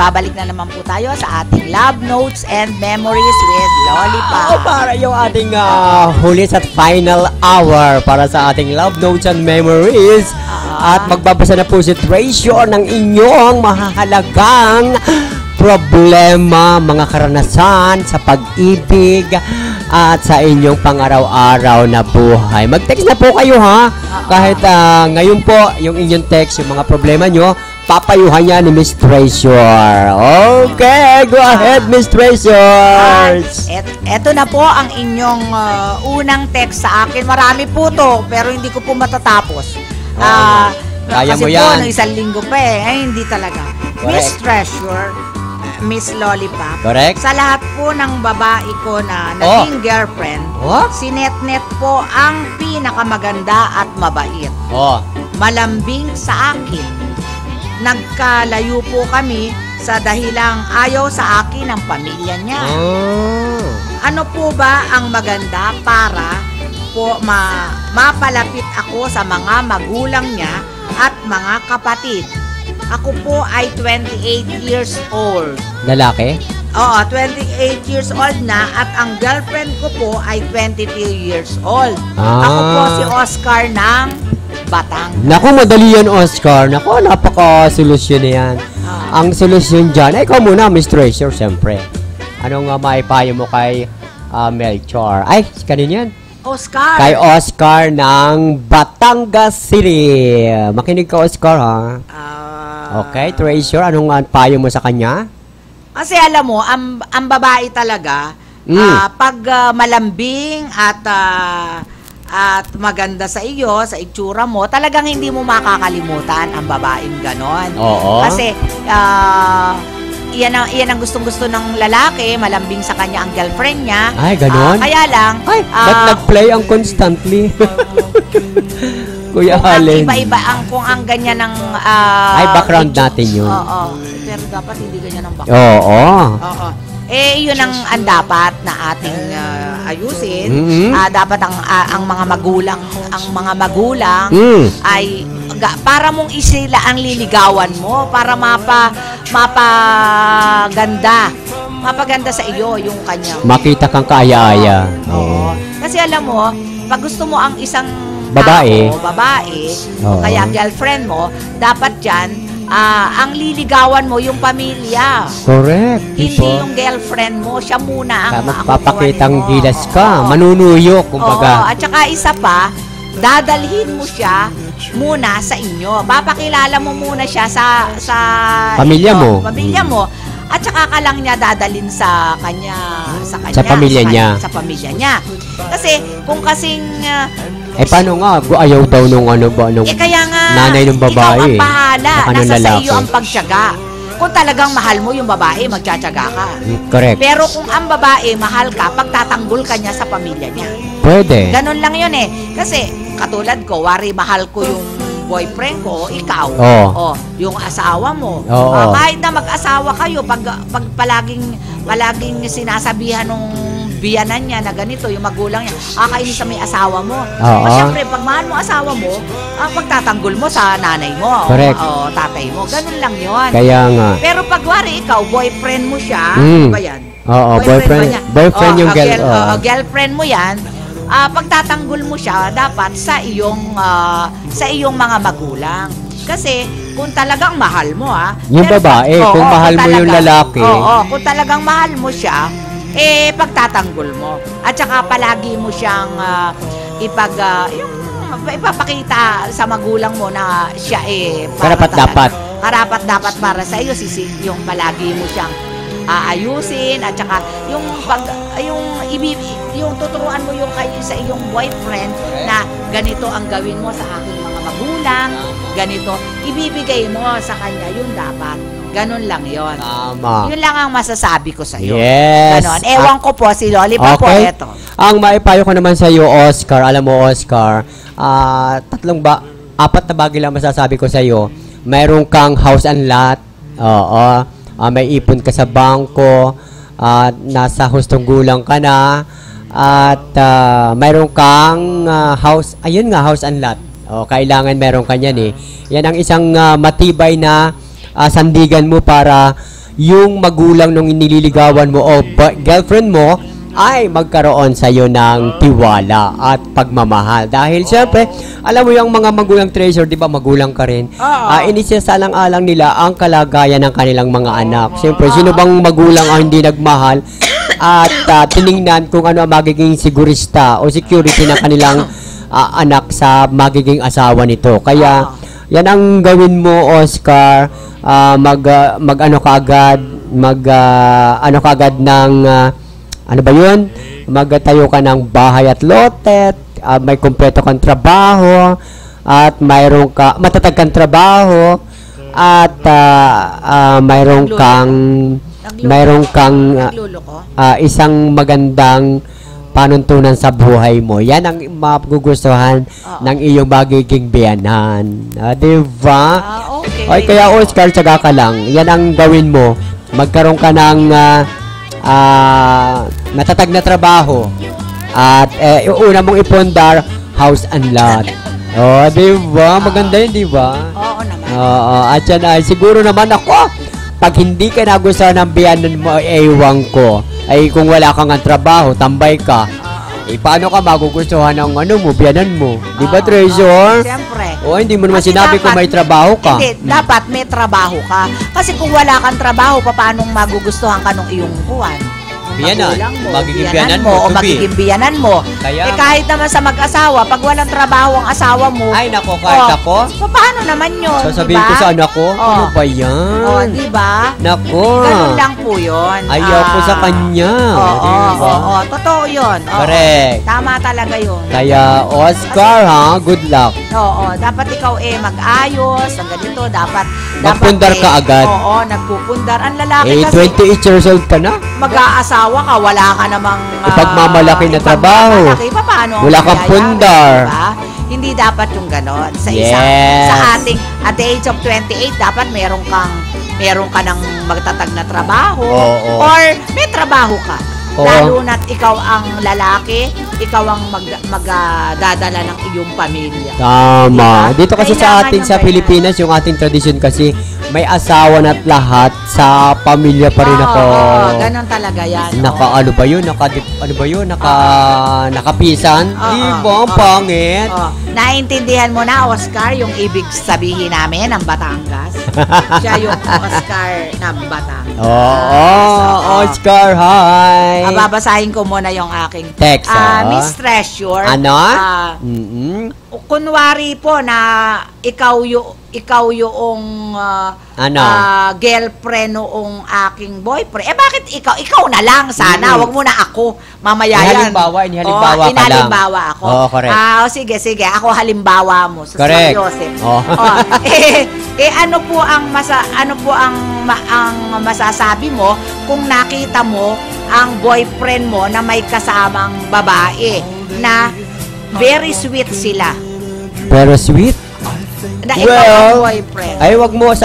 nagbabalik na naman po tayo sa ating Love Notes and Memories with Lollipop. Para yung ating huli at final hour para sa ating Love Notes and Memories. At magbabasa na po si Tracio ng inyong mahahalagang problema, mga karanasan sa pag-ibig at sa inyong pang-araw-araw na buhay. Mag-text na po kayo ha. Kahit ngayon po, yung inyong text, yung mga problema nyo, papayuhan niya ni Miss Treasure. Okay, go ahead, Miss Treasure. Eto na po ang inyong unang text sa akin. Marami po to, pero hindi ko po matatapos. Kaya mo kasi yan. po, isang linggo pa eh. Ay, hindi talaga. Correct. Miss Treasure, Miss Lollipop. Correct. Sa lahat po ng babae ko na naging girlfriend, si Netnet po ang pinakamaganda at mabait. Malambing sa akin. Nagkalayo po kami sa dahilang ayaw sa akin ng pamilya niya. Ano po ba ang maganda para po mapalapit ako sa mga magulang niya at mga kapatid? Ako po ay 28 years old. Lalaki? Oo, 28 years old na at ang girlfriend ko po ay 22 years old. Ako po si Oscar ng Batang. Naku, madali yan, Oscar. Naku, napaka-solusyon na yan. Ang solusyon dyan, ikaw muna, Miss Treasure, siyempre. Anong maipayo mo kay Melchor? Ay, kanin yan? Oscar. Kay Oscar ng Batangas City. Makinig ka, Oscar, ha? Okay, Treasure, anong payo mo sa kanya? Kasi alam mo, ang babae talaga, pag malambing at maganda sa iyo, sa itsura mo, talagang hindi mo makakalimutan ang babaeng ganon. Oo. Kasi, iyan ang gustong-gusto ng lalaki, malambing sa kanya ang girlfriend niya. Ay, ganon? Kaya lang, ba't nag-play ang constantly? Kuya Allen. Iba-iba kung ang ganyan ng ay, background natin yun. Oo. Pero dapat hindi ganyan ang background. Oo. Yun ang dapat na ating ayusin. Dapat ang mga magulang ay para mong isila ang liligawan mo, para mapaganda sa iyo yung kanya. Makita kang kaaya-aya. Oo. Kasi alam mo, pag gusto mo ang isang babae, kaya girlfriend mo, dapat dyan, ang liligawan mo yung pamilya. Correct. Hindi yung girlfriend mo, siya muna ang papakitang gilas ka, manunuyo, kumbaga. At saka isa pa, dadalhin mo siya muna sa inyo. Papakilala mo muna siya sa pamilya mo. At saka ka lang niya dadalhin sa pamilya niya. Sa pamilya niya. Kasi kung kasing paano nga? Ayaw daw nung kaya nga, nanay ng babae. Ikaw ang bahala. Nasa sa iyo ang pagtiyaga. Kung talagang mahal mo yung babae, magtsatsaga ka. Correct. Pero kung ang babae, mahal ka, pagtatanggol ka niya sa pamilya niya. Pwede. Ganon lang yun eh. Kasi, katulad ko, mahal ko yung boyfriend ko, ikaw. Yung asawa mo. Kahit na mag-asawa kayo, pag palaging sinasabihan nung biyanan niya na ganito, yung magulang niya, kainis sa may asawa mo. Siyempre, pag mahal mo asawa mo, pagtatanggol mo sa nanay mo. Correct. O tatay mo. Ganun lang yun. Kaya nga. Pero pag ikaw, boyfriend mo siya, ano ba yan? Boyfriend yung girlfriend mo yan, pagtatanggol mo siya, dapat sa iyong mga magulang. Kasi, kung talagang mahal mo, yung babae, kung mahal mo yung lalaki. Kung talagang mahal mo siya, pagtatanggol mo. At saka palagi mo siyang ipapakita sa magulang mo na siya karapat-dapat para sa iyo, yung palagi mo siyang aayusin, at saka yung tuturuan mo sa iyong boyfriend na ganito ang gawin mo sa aking mga magulang, ganito ibibigay mo sa kanya, yun dapat. Ganon lang yon. Tama. Yun lang ang masasabi ko sa iyo. Yes. Ganon. Ewan ko po, si Lollipop po, eto. Ang maipayo ko naman sa iyo, Oscar, alam mo, Oscar, apat na bagay lang masasabi ko sa iyo. Mayroon kang house and lot. May ipon ka sa bangko. Nasa hustong gulang ka na. At mayroon kang house and lot. Kailangan meron ka yan eh. Yan ang isang matibay na sandigan mo para yung magulang nung nililigawan mo o girlfriend mo ay magkaroon sa iyo ng tiwala at pagmamahal. Dahil syempre, alam mo yung mga magulang treasure, di ba magulang ka rin? Inisasalang-alang nila ang kalagayan ng kanilang mga anak. Syempre, sino bang magulang ang hindi nagmahal at tiningnan kung ano ang magiging sigurista o security ng kanilang anak sa magiging asawa nito. Kaya, yan ang gawin mo, Oscar. Mag-ano ka agad, ano ka agad ng ano ba yun? Magtayo ka ng bahay at lote, may kumpleto kang trabaho, at mayroon ka, matatag kang trabaho, at mayroon kang isang magandang panuntunan sa buhay mo. Yan ang magugustuhan ng iyong magiging biyanan. Diba? Okay. Kaya Oscar, tsaga ka lang. Yan ang gawin mo. Magkaroon ka ng matatag na trabaho at una mong ipondar house and lot. Diba? Maganda yun, diba? Oo naman. At yan ay siguro naman ako, pag hindi ka nagustuhan ng biyanan mo, ewan ko. Ay kung wala kang trabaho, tambay ka. Paano ka magugustuhan ng ano mo, biyanan mo? Di ba, Treasure? Siyempre. Hindi mo naman sinabi kung may trabaho ka. Hindi, dapat may trabaho ka. Kasi kung wala kang trabaho, paano magugustuhan ka ng iyong buwan? Biyanan. Magiging biyanan mo o magiging biyanan mo. Kaya, kahit naman sa mag-asawa, pag walang trabaho ang asawa mo, ay nako, kahit ako? Paano naman yun? Sasabihin ko sa anak ko, ano ba yan? Diba? Nako. Ganun lang po yun. Ayaw ko sa kanya. Oo, totoo yun. Correct. Tama talaga yun. Kaya, Oscar, good luck. Oo, dapat ikaw mag-ayos, ang ganito, dapat magpundar ka agad. Oo, nagpupundar. Ang lalaki kasi 28 years old ka na? Mag-aasawa ka, wala ka namang ipagmamalaki na trabaho. Paano? Wala kang pundar. Diba? Hindi dapat yung ganon. Sa ating, at the age of 28, dapat meron ka ng magtatag na trabaho. Or may trabaho ka. Lalo na't ikaw ang lalaki, ikaw ang magdadala ng iyong pamilya. Tama. Diba? Dito kasi sa atin sa Pilipinas, yung ating tradisyon kasi may asawa na't lahat, sa pamilya pa rin ako. Ganon talaga yan. Ano ba yun? Nakapisan? Diba? Pangit. Naintindihan mo na, Oscar, yung ibig sabihin namin ng Batangas? Siya yung Oscar ng Batangas. Oscar, hi! Babasahin ko muna yung aking text. Miss Treasure. Ano? Kunwari po na ikaw yung girlfriend noong aking boyfriend. Bakit ikaw? Ikaw na lang sana. Wag mo na ako. Mamaya yan. Inihalimbawa ka lang. Inihalimbawa ako. Sige. Ako halimbawa mo. Correct. Ano po ang masasabi mo kung nakita mo ang boyfriend mo na may kasamang babae na very sweet sila? Very sweet? Na ikaw ang boyfriend. Ay, wag mong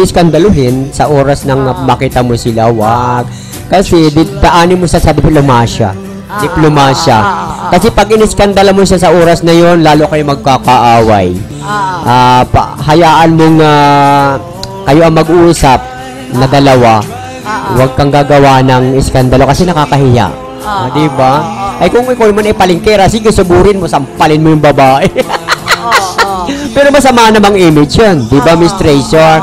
iskandaluhin sa oras nang makita mo sila. Wag. Kasi, daanin mo sa diplomasya. Kasi pag iniskandala mo siya sa oras na yon, lalo kayo magkakaaway. Hayaan mong kayo ang mag-uusap na dalawa. Huwag kang gagawa ng iskandalo kasi nakakahiya. Diba? Ay kung ikaw naman ay palingkera, sige, suburin mo, sampalin mo yung babae. Pero masama namang image yun, diba, Miss Treasure?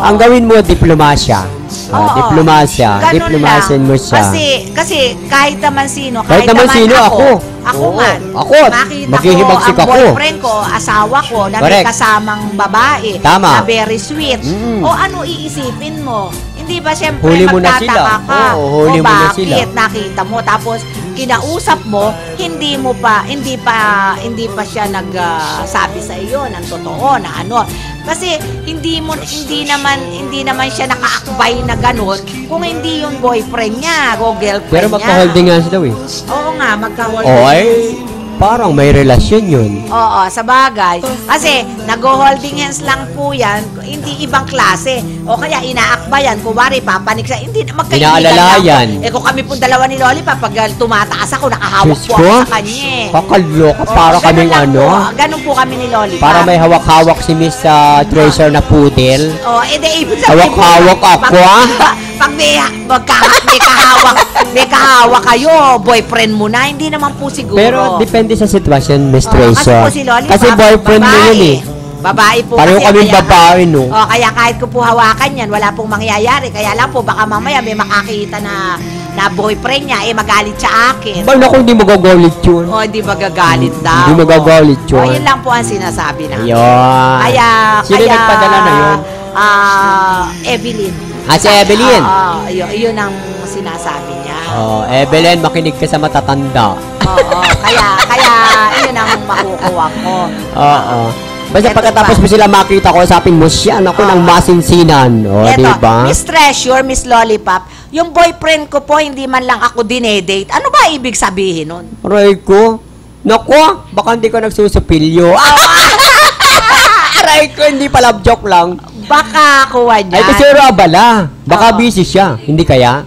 Ang gawin mo, diplomasya. Diplomasyan mo siya. Kasi kahit naman sino, kahit naman sino, ako makita ko ang boyfriend ko, asawa ko, na may kasamang babae, na very sweet. O ano iisipin mo? Hindi ba siyempre magtataka ka? O bakit nakita mo tapos kinausap mo, hindi pa siya nagsabi sa iyo ng totoo na ano. Kasi hindi naman siya nakaakbay na ganun kung hindi yung boyfriend niya o girlfriend niya. Pero magka-holding hands daw eh. Oo nga, magka-holding. Parang may relasyon yun. Oo, sa bagay. Kasi nag-holding hands lang po yan, hindi ibang klase. O kaya inaakbayan, kuwari papanik sa, hindi, magkaibigan lang. Kung kami po dalawa ni Loli, pag tumataas ako, nakahawak po ako sa kanya. Kakaloka, para kaming ano. Ganun po kami ni Loli. Para may hawak-hawak si Miss Treasure na poodle. Ibig sabihin hawak-hawak ako, Pag may kahawak kayo, boyfriend mo na, hindi naman po siguro. Pero depende sa sitwasyon, Miss Kasi Tracer. po si Loli, Kasi boyfriend mo yun eh. Babae po Pareho kasi. kami babae, no? Kaya kahit ko po hawakan yan, wala pong mangyayari. Kaya lang po, baka mamaya may makakita na boyfriend niya, magalit sa akin. Ba, naku, hindi magagalit yun. Hindi magagalit daw. Hindi magagalit yun. Yun lang po ang sinasabi na. Ayun. Sino nagpadala na yun? Evelyn. Si Evelyn? Yun ang sinasabi niya. Evelyn, makinig ka sa matatanda. Kaya yun ang makukuha ko. Basta pagkatapos mo sila makita ko, sapin mo siya, naku, ng masinsinan. Eto, diba? Miss Treasure, Miss Lollipop, yung boyfriend ko po, hindi man lang ako dinedate. Ano ba ibig sabihin nun? Aray ko. Naku, baka hindi ko nagsusupilyo. Aray ko, hindi pala joke lang. Baka kuha niya. Ay, kasi abala. Baka busy siya. Hindi kaya?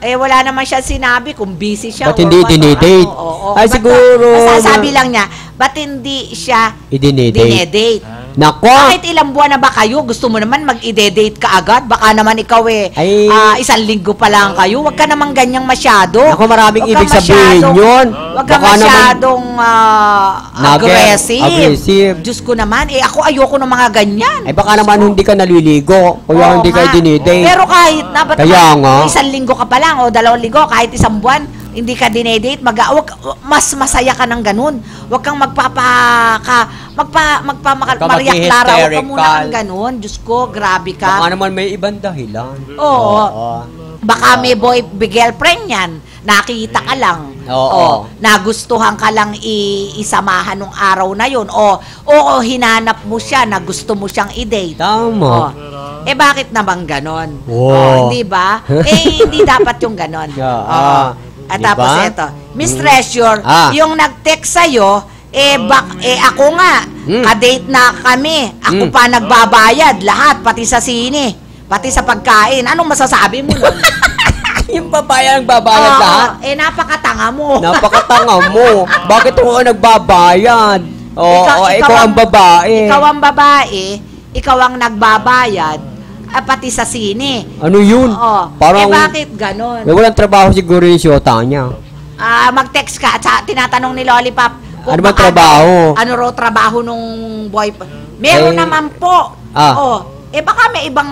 Wala naman siya sinabi kung busy siya. Ba't hindi dinedate? Ay, siguro. Masasabi lang niya, ba't hindi siya dinedate? Nako! Kahit ilang buwan na ba kayo, gusto mo naman mag-i-date ka agad? Baka naman ikaw isang linggo pa lang kayo. Huwag ka naman ganyang masyado. Ako maraming ibig sabihin yun. Huwag ka masyadong aggressive. Diyos ko naman, ako ayoko ng mga ganyan. Ay baka naman hindi ka naliligo. Kaya hindi ka dinedate. Pero kahit na, ba't kaya nga, isang linggo ka pa lang o 2 linggo, kahit isang buwan, hindi ka dinedate, mas masaya ka ng ganun. Huwag kang Maria Clara, huwag ka muna kang ganun. Diyos ko, grabe ka. Baka naman may ibang dahilan. Oo. Baka may girlfriend yan. Nakita ka lang. Nagustuhan ka lang isamahan nung araw na yun. Hinanap mo siya na gusto mo siyang i-date. Tama. Bakit naman ganon? Hindi ba? Hindi dapat yung ganon. At tapos ito, Miss Treasure, yung nag-text sa'yo, ako nga, ka-date na kami. Ako pa nagbabayad, lahat, pati sa sine, pati sa pagkain. Anong masasabi mo nun? Yung babae nagbabayad lahat? Napakatanga mo. Napakatanga mo. Bakit ako nagbabayad? Ikaw ang babae. Ikaw ang babae, ikaw ang nagbabayad, pati sa sine. Ano yun? Parang, bakit ganon? Walang trabaho siguro yung siyota niya. Mag-text ka at tinatanong ni Lollipop ano ba trabaho? Ano raw trabaho nung boyfriend? Meron naman po. Baka may ibang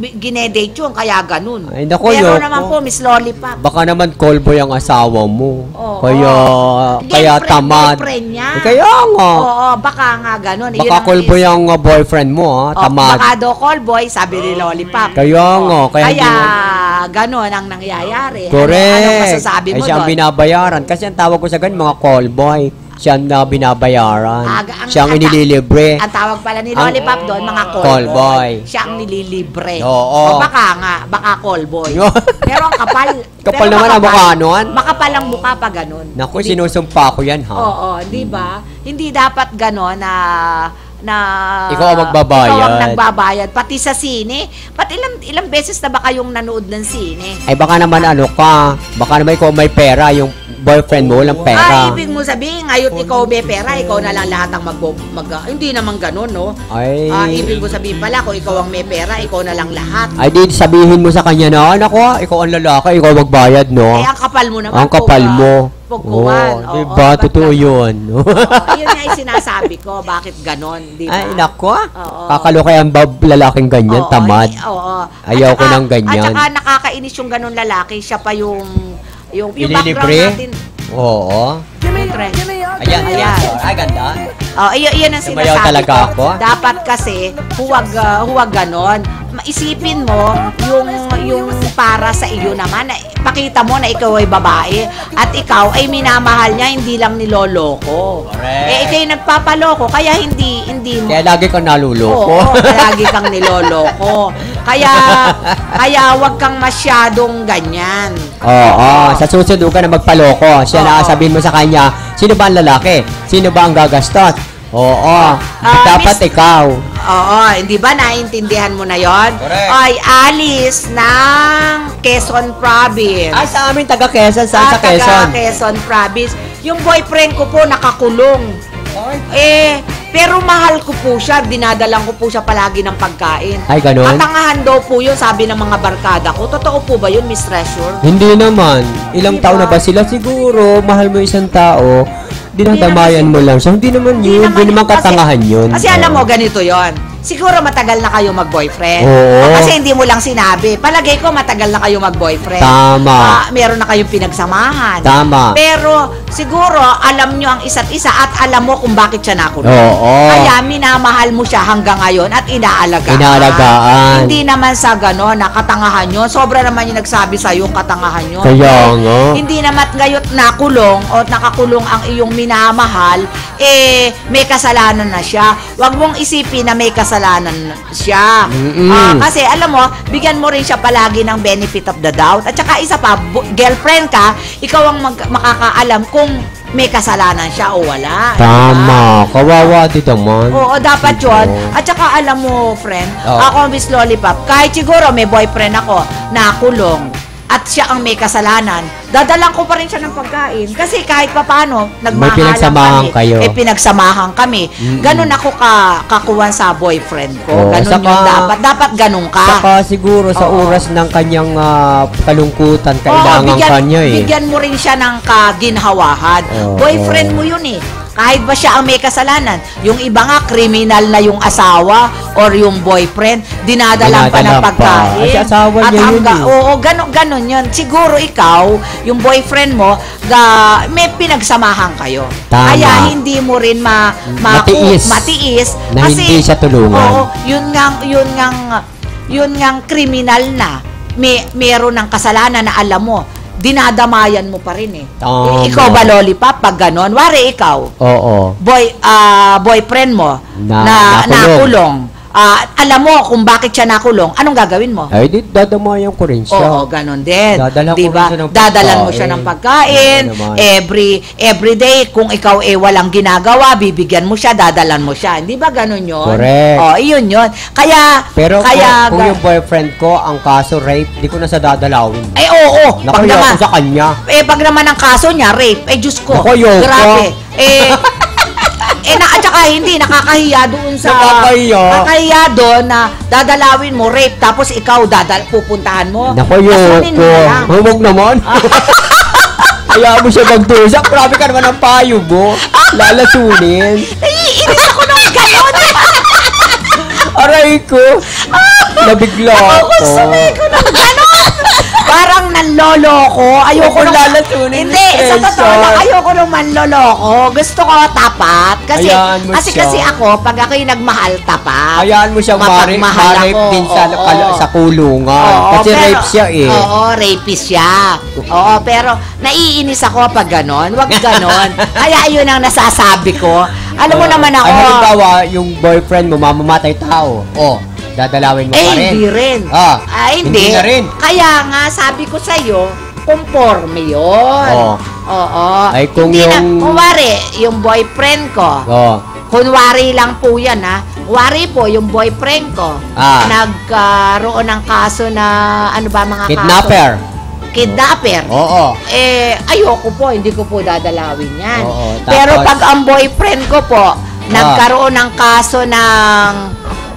ginedate yun, kaya ganun. Ay, naku, meron naman po, Miss Lollipop. Baka naman callboy ang asawa mo. Kaya tamad. Niya. Kaya nga. Baka nga ganun. Baka callboy ang boyfriend mo, tamad. Baka daw callboy, sabi ni Lollipop. Kaya nga. Kaya ganun ang nangyayari. Correct. Anong masasabi mo doon? Siya ang binabayaran. Kasi ang tawag ko sa ganun, mga callboy. Siya na binabayaran. Siya ang inililibre. Ang tawag pala ni Lollipop doon, mga callboy. Siya ang nililibre. Baka callboy. Pero ang kapal. Kapal naman ang mukha nun. Makapal ang mukha pa ganun. Naku, sinusumpa ko yan, ha? Di ba? Hindi dapat ganon na ikaw ang magbabayad. Ikaw ang nagbabayad. Pati sa sine. Pati ilang beses na ba kayong nanood ng sine? Baka naman baka naman ikaw may pera, yung boyfriend mo walang pera. Ibig mo sabihin, ngayon ikaw may pera, ikaw na lang lahat ang hindi naman ganun, no? Ibig mo sabihin pala, kung ikaw ang may pera, ikaw na lang lahat. Di sabihin mo sa kanya na, ikaw ang lalaki, ikaw magbayad, no? Ang kapal mo naman. Ang kapal mo. Diba? Totoo yun. Yun nga yung sinasabi ko, bakit ganon, diba? Ay, nako. Kakalukay ang lalaking ganyan, tamad. Ayaw ko ng ganyan. At saka nakakainis yung ganon lalaki, siya pa yung background natin. Ayan. Ay, ganda. Iyan ang sinasabi Sumayaw talaga ko. ako. Dapat kasi, huwag ganon. Isipin mo, yung para sa iyo naman, pakita mo na ikaw ay babae at ikaw ay minamahal niya, hindi lang niloloko. Correct. Ikaw yung nagpapaloko, kaya hindi mo. Kaya lagi kang naluloko. Lagi kang niloloko. Kaya wag kang masyadong ganyan. Sa susunod ka na magpaloko. Siya na sabihin mo sa kanya, sino ba ang lalaki? Sino ba ang gagastos? Dapat ikaw. Hindi ba naiintindihan mo na yon? Correct. Ay, Alice ng Quezon Province. Sa amin, taga Quezon. Saan sa Quezon? Taga Quezon Province. Yung boyfriend ko po nakakulong. Pero mahal ko po siya, dinadalang ko po siya palagi ng pagkain. Ay, ganun? Katangahan daw po yun, sabi ng mga barkada ko. Totoo po ba yun, Miss Treasure? Hindi naman. Ilang Diba? taon na ba sila? Siguro, mahal mo isang tao, dinadamayan mo lang siya. Hindi naman yun. Hindi naman katangahan yun. Kasi alam mo, ganito yon. Siguro matagal na kayo mag-boyfriend. Oo. Kasi hindi mo lang sinabi. Palagay ko matagal na kayo mag-boyfriend. Tama. Meron na kayong pinagsamahan. Tama. Pero siguro alam nyo ang isa't isa at alam mo kung bakit siya nakulong. Oo. Kaya minamahal mo siya hanggang ngayon at inaalagaan. Inaalagaan. Hindi naman sa gano'n na katangahan yun. Sobra naman yung nagsabi sa yung katangahan yun. Kaya nga. Hindi naman ngayon nakulong o nakakulong ang iyong minamahal, may kasalanan na siya. Huwag mong isipin na may kasalanan siya. Kasi alam mo, bigyan mo rin siya palagi ng benefit of the doubt. At saka isa pa, girlfriend ka, ikaw ang makakaalam kung may kasalanan siya o wala. Tama. Diba? Kawawa din naman. Oo, dapat yun. At saka alam mo, friend, ako, Miss Lollipop, kahit siguro may boyfriend ako na kulong, at siya ang may kasalanan, dadalang ko pa rin siya ng pagkain. Kasi kahit papaano, May pinagsamahan kami. kayo. Pinagsamahan kami. Ganun ako kakuha sa boyfriend ko. Ganun saka, yung dapat. Dapat ganun ka. Saka siguro sa oras ng kanyang kalungkutan, kailangan kanya eh. Bigyan mo rin siya ng kaginhawahan. Boyfriend mo yun eh. Kahit ba siya ang may kasalanan, yung iba nga, kriminal na yung asawa or yung boyfriend, dinadalang pa ng pagkain. Kasi asawa niya yun eh. Oo, ganun yun. Siguro ikaw, yung boyfriend mo, may pinagsamahan kayo. Tama. Kaya hindi mo rin matiis na kasi, hindi siya tulungan. Oo, yun ngang kriminal na. Meron ng kasalanan na alam mo, dinadamayan mo pa rin eh. Ikaw ba, Lollipop, pag ganon? Wari ikaw. Oo. Boyfriend mo na nakulong. Alam mo kung bakit siya nakulong, anong gagawin mo? Ay, dadamayan ko rin siya. Oo, ganon din. Dadala ko diba? rin siya ng Dadalan mo siya ng pagkain. Every day, kung ikaw walang ginagawa, bibigyan mo siya, dadalan mo siya. Hindi ba ganon yun? Correct. Iyon yun. Pero kung yung boyfriend ko, ang kaso rape, di ko na sa dadalawin. Oo. Pag naman, sa kanya. pag naman ang kaso niya, rape, Diyos ko. Naku, yoko. Grabe. At saka hindi, nakakahiya doon sa... Nakakahiya doon na dadalawin mo, rape, tapos ikaw pupuntahan mo. Naku, yoko. Huwag naman. Kaya mo siya magdusak. Grabe ka naman ang payo mo. Lalasunin. Naiinis ako nung gano'n. Aray ko. Nabigla ako. Gusto ko nung gano'n. Parang nanloloko. Ayoko nung lalasunin. Hindi, sa totoo lang, ayoko nung manloloko. Gusto ko tapat. Kasi ako, pag ako'y nagmahal, tapat. Hayaan mo siyang ma-rape din sa kulungan. Kasi rape siya eh. Oo, rapist siya. Oo, pero naiinis ako pag ganon. Wag ganon. Kaya yun ang nasasabi ko. Alam mo naman ako. Halimbawa, yung boyfriend mo, mamamatay tao. Dadalawin mo pa rin. Hindi rin. Hindi na rin. Kaya nga, sabi ko sa'yo, conforme yun. Oo. Ay, kung hindi kunwari, yung boyfriend ko, kunwari lang po yan, ha? Kunwari po, yung boyfriend ko, nagkaroon ng kaso na, ano ba mga Kidnapper. Oo. Ayoko po, hindi ko po dadalawin yan. Pero pag ang boyfriend ko po, nagkaroon ng kaso ng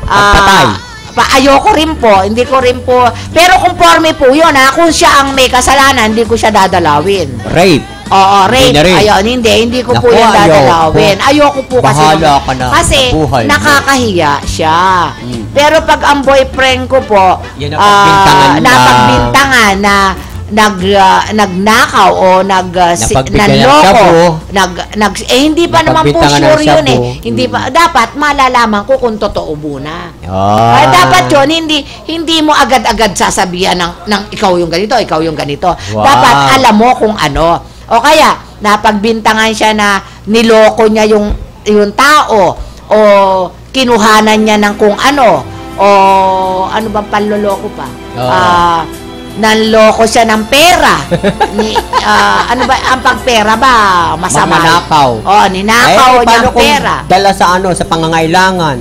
patay. Ayoko rin po, hindi ko rin po. Pero conforme po yun, ha? Kung siya ang may kasalanan, hindi ko siya dadalawin. Rape. Oo, rape. Ayun, hindi ko po yun dadalawin. Ayoko po kasi. Bahala ka na. Kasi nakakahiya siya. Pero pag ang boyfriend ko po, napagbintangan na nagnakaw o nanloko, hindi pa naman po sure yun eh. Hindi pa, dapat malalaman ko kung totoo muna. Dapat yun, hindi mo agad-agad sasabihan ng ikaw yung ganito, ikaw yung ganito. Dapat alam mo kung ano. O kaya, napagbintangan siya na niloko niya yung tao o kinuhanan niya ng kung ano o ano bang panloloko pa? Nanloko siya ng pera. Ano ba, ang pagpera ba masama? Manakaw. Ninakaw niya ang pera. Dala sa sa pangangailangan.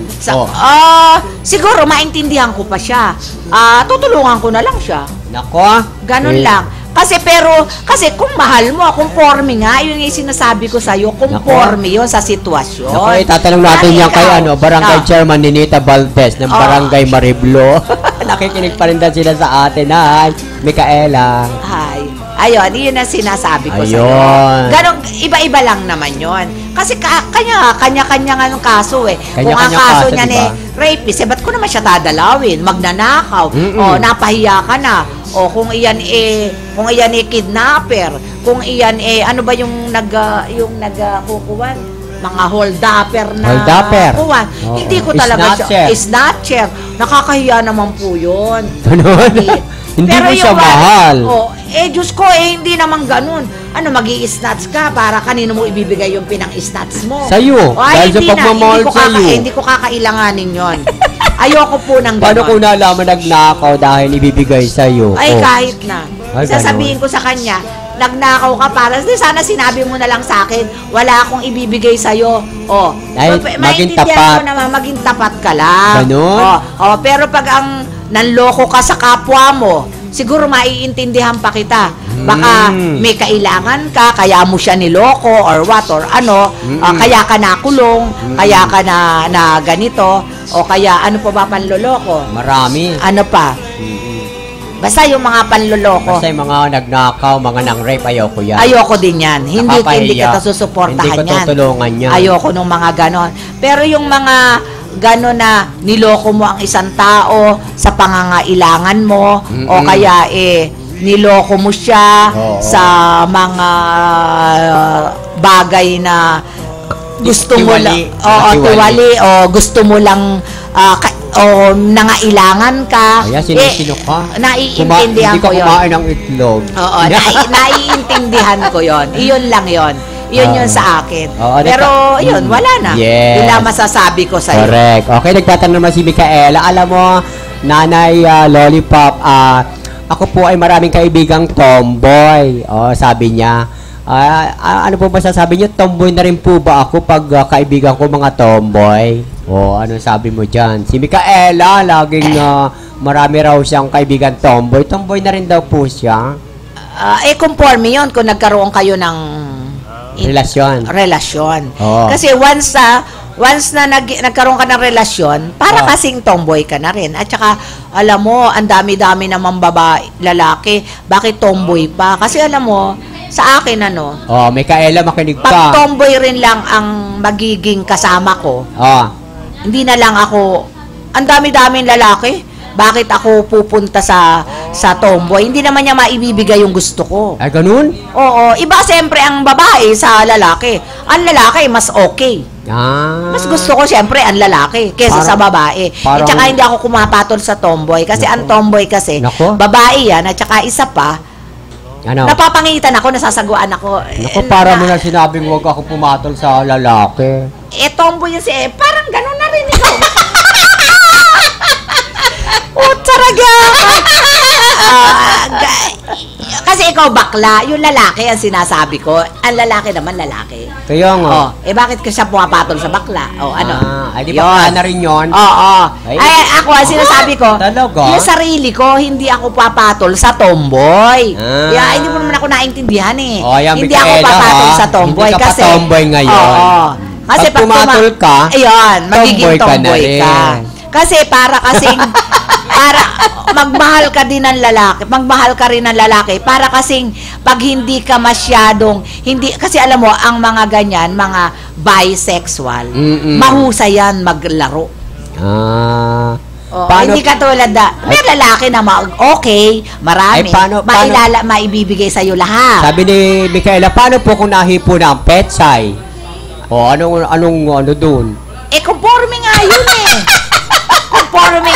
Siguro maintindihan ko pa siya. Tutulungan ko na lang siya. Nako. Ganun lang. Kasi kung mahal mo, conforme nga, yun yung sinasabi ko sa'yo, conforme yun sa sitwasyon. Okay, tatanong natin yan kay Barangay Chairman Ninita Valdez ng Barangay Mariblo. Nakikinig pa rin daw sila sa atin, Micaela. Ayun, yun ang sinasabi ko sa'yo. Ganon, iba-iba lang naman yun. Kasi kanya-kanya nga ng kaso eh. Kung ang kaso niya ni rapist, ba't ko naman siya dadalawin? Magnanakaw. O, napahiya ka na. O, kung iyan kidnapper. Kung iyan ano ba yung nagkukuwan? Mga hold-upper na kuwan. Hindi ko talaga siya. Snatcher. Nakakahiya naman po yun. Ganon? Hindi mo siya mahal. Diyos ko, hindi naman ganun. Magi-snatch ka para kanino mo ibibigay yung pinang-snatch mo? Sa'yo. Dahil sa pagmamahal sa'yo. Hindi ko kakailanganin yon. Ayoko po ng ganun. Paano kung nalaman nagnakaw dahil ibibigay sa'yo? Kahit na. Sasabihin ko sa kanya, nagnakaw ka para, sana sinabi mo na lang sa akin, wala akong ibibigay sa'yo. Maging tapat. Ko naman, maging tapat ka lang. Ganun? Pero pag ang nanloko ka sa kapwa mo, siguro maiintindihan pa kita. Baka may kailangan ka, kaya mo siya niloko or what or kaya ka nakulong, kaya ka na ganito, o kaya ano pa ba panloloko? Marami. Ano pa? Basta yung mga panloloko. Basta yung mga nagnakaw, mga nang-rape, ayoko yan. Ayoko din yan. Hindi kita susuportahan yan. Hindi ko tutulungan yan. Ayoko nung mga ganon. Pero yung mga gano'n na niloko mo ang isang tao sa pangangailangan mo o kaya niloko mo siya sa mga bagay na gusto mo lang tiwali o gusto mo lang o nangailangan ka. Kaya sinisino ka? Naiintindihan ko yun. Hindi ka kumain ng itlog. Naiintindihan ko yun. Iyon lang yun. Yun sa akin. Pero yun, wala na. Yes. Yun lang masasabi ko sa'yo. Correct. Okay, nagtatanong naman si Micaela. Alam mo, Nanay Lollipop, ako po ay maraming kaibigang tomboy. Sabi niya. Ano po ba sasabi niyo? Tomboy na rin po ba ako pag kaibigan ko mga tomboy? Ano sabi mo dyan? Si Micaela, laging marami raw siyang kaibigan tomboy. Tomboy na rin daw po siya. Conforme yun kung nagkaroon kayo ng relasyon. Kasi once na nagkaroon ka ng relasyon, para kasing tomboy ka na rin. At saka, alam mo, ang dami-dami naman lalaki. Bakit tomboy pa? Kasi alam mo, sa akin Micaela, makinig ka. Pag tomboy rin lang ang magiging kasama ko, hindi na lang ako, ang dami-daming lalaki. Bakit ako pupunta sa tomboy? Hindi naman niya maibibigay yung gusto ko. Ay, ganun? Oo. Iba siyempre ang babae sa lalaki. Ang lalaki, mas okay. Mas gusto ko siyempre ang lalaki kesa sa babae. At saka hindi ako kumapatol sa tomboy. Kasi ang tomboy kasi, babae yan. At saka isa pa, napapangitan ako, nasasaguan ako. Para mo na sinabing huwag ako pumatol sa lalaki. Tomboy yan parang ganun na rin ikaw. Talaga. Kasi ikaw bakla, yung lalaki ang sinasabi ko. Ang lalaki naman lalaki. Kaya nga. Bakit ka siya pumapatol sa bakla? Di bakla na rin yun? Ako ang sinasabi ko, yung sarili ko, hindi ako papatol sa tomboy. Hindi mo naman ako naintindihan hindi ako papatol sa tomboy. Hindi ka pa tomboy ngayon. Kasi pag pumatol ka, magiging tomboy ka. Kasi para magmahal ka din ng lalaki, magmahal ka rin ng lalaki, para kasing pag hindi ka masyadong, kasi alam mo, ang mga ganyan, mga bisexual, mahusay yan maglaro. Hindi katulad may lalaki na okay, marami, maibibigay sa'yo lahat. Sabi ni Micaela, paano po kung nahipo na ang petsay? Anong doon? Conforme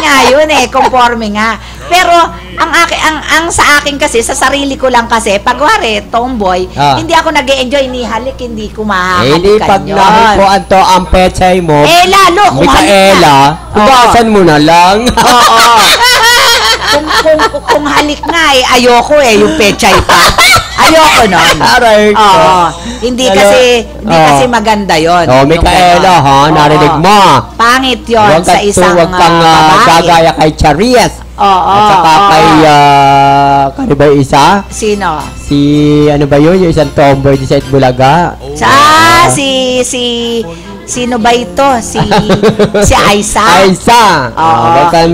nga yun Conforme nga. Pero ang sa akin kasi, sa sarili ko lang kasi, pag tomboy, hindi ako nag-e-enjoy ni halik, hindi ko mahahalikan pag nahipuan to ang petsay mo, lalo, Micaela, tugasan mo na lang. kung halik nga ayoko yung pechay pa. Ayoko nun. Aray ko. Hindi kasi maganda yon. Micaela, narinig mo. Pangit yon sa isang Huwag kang gagaya kay Charis. At saka kay, ano ba yung isa? Sino? Si, ano ba yun? Yung isang tomboy sa Itbulaga. Sino ba ito? Si Aiza. Aiza.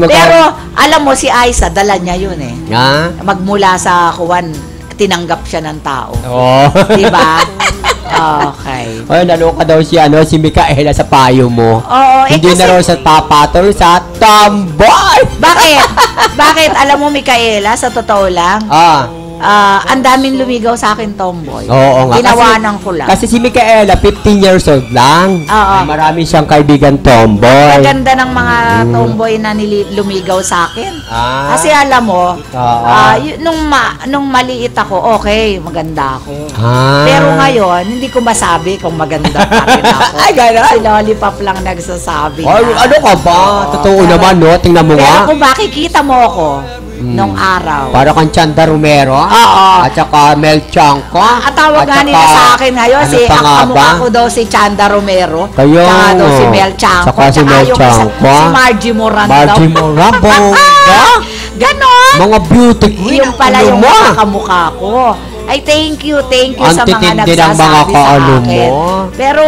Pero, alam mo, si Aiza, dala niya yun eh. Magmula sa kuwan, tinanggap siya ng tao. Diba? Okay. Naloka daw si Micaela sa payo mo. Hindi na raw sa papatol sa tomboy. Bakit? Alam mo, Micaela, sa totoo lang, ang daming lumigaw sa akin tomboy. Oo nga. Ginawanan ko lang. Kasi si Micaela, 15 years old lang. Marami siyang kaibigan tomboy. Maganda ng mga tomboy na lumigaw sa akin. Kasi alam mo, nung maliit ako, okay, maganda ako. Pero ngayon, hindi ko masabi kung maganda pa rin ako. Si Lollipop lang nagsasabi. Ano ka ba? Totoo naman, no? Tingnan mo nga. Pero kung makikita mo ako, nung araw. Para kang Chanda Romero. At saka Mel Chanco. At tawag nga nila sa akin ngayon, ako daw si Chanda Romero. Saka daw si Mel Chanco. Saka si Mel Chanco. Si Margie Moran daw. Margie Moran, bongga. Ganon. Mga beauty queen. Yung pala yung makakamukha ko. Ay, thank you sa mga nagsasabi sa akin. Pero,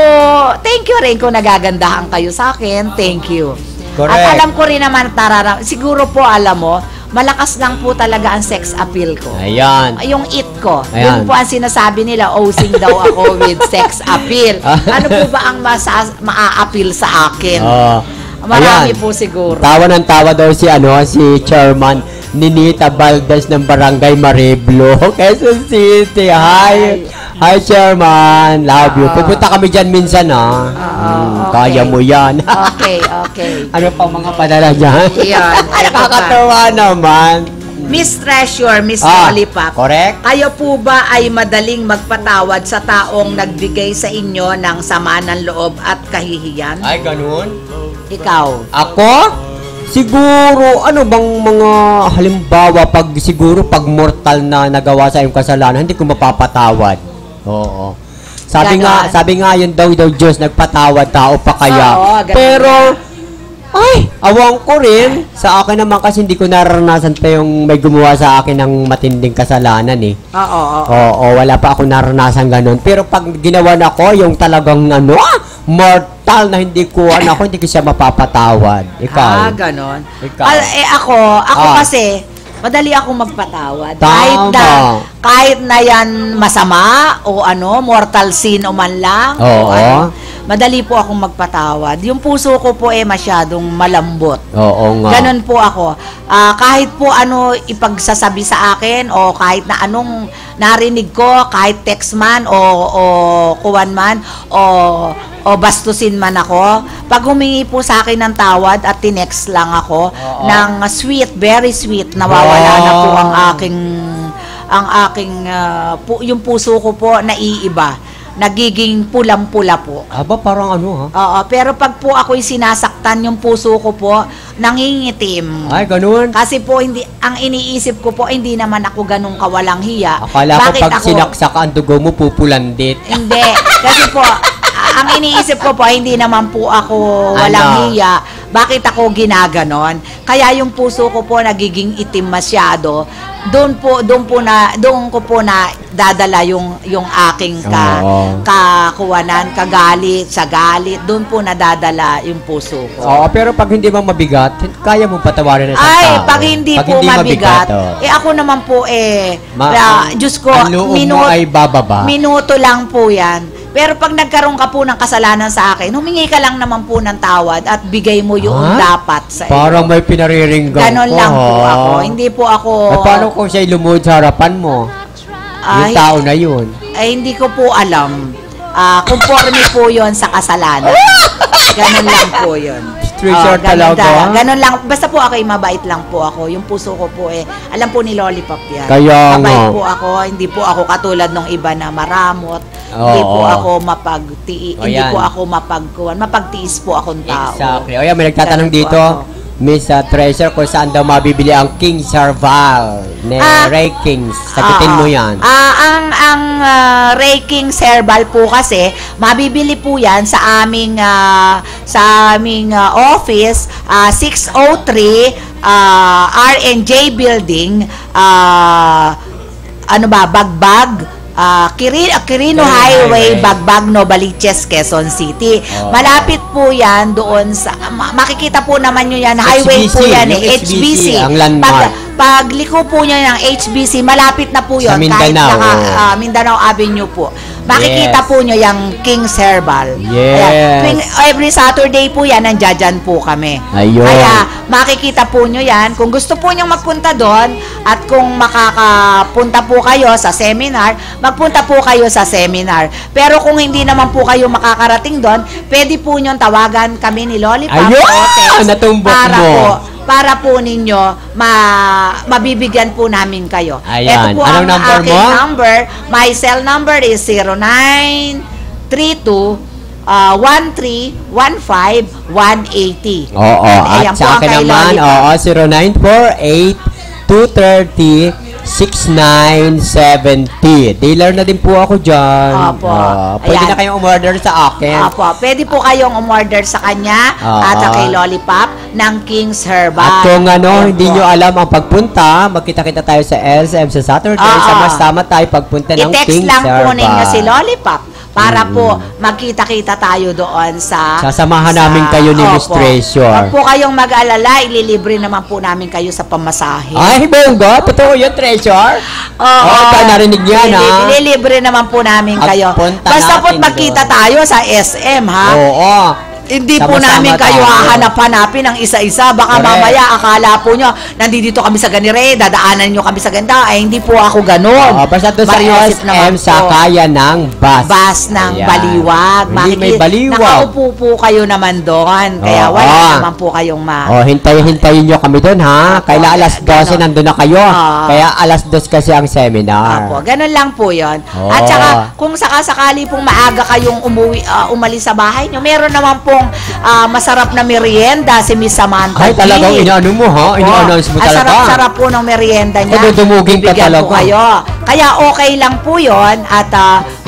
thank you rin kung nagagandahan kayo sa akin. Thank you. Correct. At alam ko rin naman, siguro po alam mo, malakas lang po talaga ang sex appeal ko. Ayan. Yung it ko. Ayan. Yun po ang sinasabi nila, osing daw ako with sex appeal. Ano po ba ang maa-appeal sa akin? Marami po siguro. Tawa ng tawa daw si Chairman Ninita Valdez ng Barangay Mareblo, Quezon City. Hi, Chairman. Love you. Pupunta kami dyan minsan, okay. Kaya mo yan. Okay. Ano pa mga padala dyan? Yan. Nakakatawa naman. Miss Treasure, Miss Lollipop. Correct. Kayo po ba ay madaling magpatawad sa taong nagbigay sa inyo ng sama ng loob at kahihiyan? Ay, ganun? Ikaw? Ako? Siguro, ano bang mga halimbawa pag mortal na nagawa sa iyong kasalanan, hindi ko mapapatawad. Oo. Sabi nga yun daw Diyos, nagpatawad tao pa kaya. Pero, awang ko rin. Sa akin naman kasi hindi ko naranasan pa yung may gumawa sa akin ng matinding kasalanan eh. Oo, wala pa ako naranasan ganun. Pero pag ginawa na ko, yung talagang mortal na hindi ko siya mapapatawad. Ikaw? Ganon. Ikaw? Ako kasi, madali akong magpatawad. Tama. Kahit na yan masama o mortal sin o man lang. Madali po akong magpatawad. Yung puso ko po masyadong malambot. Oo nga. Ganon po ako. Kahit po ipagsasabi sa akin o kahit na anong narinig ko, kahit text man o kuwan man o bastusin man ako, pag humingi po sa akin ng tawad at tinext lang ako ng sweet, very sweet, nawawala na po yung puso ko po naiiba. Nagiging pulang-pula po. Aba, parang Oo, pero pag po ako'y sinasaktan, yung puso ko po nangingitim. Ay, ganun. Kasi po, ang iniisip ko po, hindi naman ako ganun kawalang hiya. Akala ko pag sinaksak ang dugo mo, pupulandit. Hindi. Kasi po, ang iniisip ko po, hindi naman po ako walang hiya. Bakit ako ginaganon? Kaya yung puso ko po nagiging itim masyado. Doon ko po na dadala yung aking kakuwanan, kagalit, sa galit. Doon po nadadala yung puso ko. Oo, pero pag hindi mo mabigat, kaya mo patawarin na sa tao. Pag hindi po mabigat, ako naman po Diyos ko, ay bababa. Minuto lang po yan. Pero pag nagkaroon ka po ng kasalanan sa akin, humingi ka lang naman po ng tawad at bigay mo yung dapat sa iyo. Parang may pinariringgan Ganon lang po ako. Hindi po ako... paano kung siya'y lumuhod sa harapan mo? Yung tao na yun. Hindi ko po alam. Conforme po yon sa kasalanan. Ganon lang po yun. Ganon lang. Basta po ako, mabait lang po ako. Yung puso ko po alam po ni Lollipop yan. Mabait po ako. Hindi po ako katulad ng iba na maramot. Hindi po ako mapagtiis po akong tao. Exactly. May nagtatanong dito, Miss Treasure, kung saan daw mabibili ang King Serval ni Ray Kings. Sagutin mo yan. Ang Ray Kings Herbal po kasi, mabibili po yan sa aming office, 603 R&J Building, Bagbag, Quirino Highway, Bagbag, Novaliches, Quezon City. Malapit po yan doon sa, makikita po naman nyo yan, highway po yan HBC. Ang landmark. Pag liko po nyo ng HBC, malapit na po yun. Sa Mindanao. Kahit Mindanao Avenue po. Makikita po nyo yung King's Herbal. Yes. Every Saturday po yan, nandiyan po kami. Ayun. Kaya makikita po nyo yan. Kung gusto po nyo magpunta doon at kung makakapunta po kayo sa seminar, magpunta po kayo sa seminar. Pero kung hindi naman po kayo makakarating doon, pwede po nyo tawagan kami ni Lollipop. Ayun! Natumbok mo. Para po ninyo mabibigyan po namin kayo. Ayan. Ito po Anong ang number aking mo? number. My cell number is 0932-1315-180. Oo. At sa akin naman, 0948-230-6970. Dealer na din po ako dyan. Opo. Pwede na kayong umorder sa akin. Opo. Pwede po kayong umorder sa kanya at kay Lollipop ng King's Herbal. At kung hindi nyo alam ang pagpunta, magkita-kita tayo sa SM sa Saturday. Sama-sama tayo pagpunta ng King's Herbal. I-text lang po ninyo si Lollipop para po magkita-kita tayo doon sa... Sasamahan namin kayo ni Miss Treasure. Huwag po kayong mag-alala, ililibre naman po namin kayo sa pamasahe. Ay, bongga! Totoo yun, Treasure? Oo. Narinig yan, ha? Ililibre naman po namin kayo. Basta po magkita tayo sa SM, ha? Oo. Hindi po namin kayo hahanap-hanapin ng isa-isa. Baka mamaya akala po nyo, nandito kami sa ganire, dadaanan nyo kami sa ganda. Ay, hindi po ako ganun. Basta doon sa SM, sa kaya ng bus. Bus ng Baliwag. Hindi may Baliwag. Nakaupo po kayo naman doon. Kaya wala naman po kayong hintayin nyo kami doon, ha? Kaila alas 12 nandun na kayo. Kaya alas 2 kasi ang seminar. Opo, ganun lang po yun. At saka, kung sakasakali pong maaga kayong umalis sa bahay nyo, meron naman pong masarap na merienda si Miss Samantha. Ay, talagang inaano mo, ha? Ina-announce mo talaga. Sarap-sarap po ng merienda niya. Dumugin ka talaga. Po kayo. Kaya okay lang po yon. At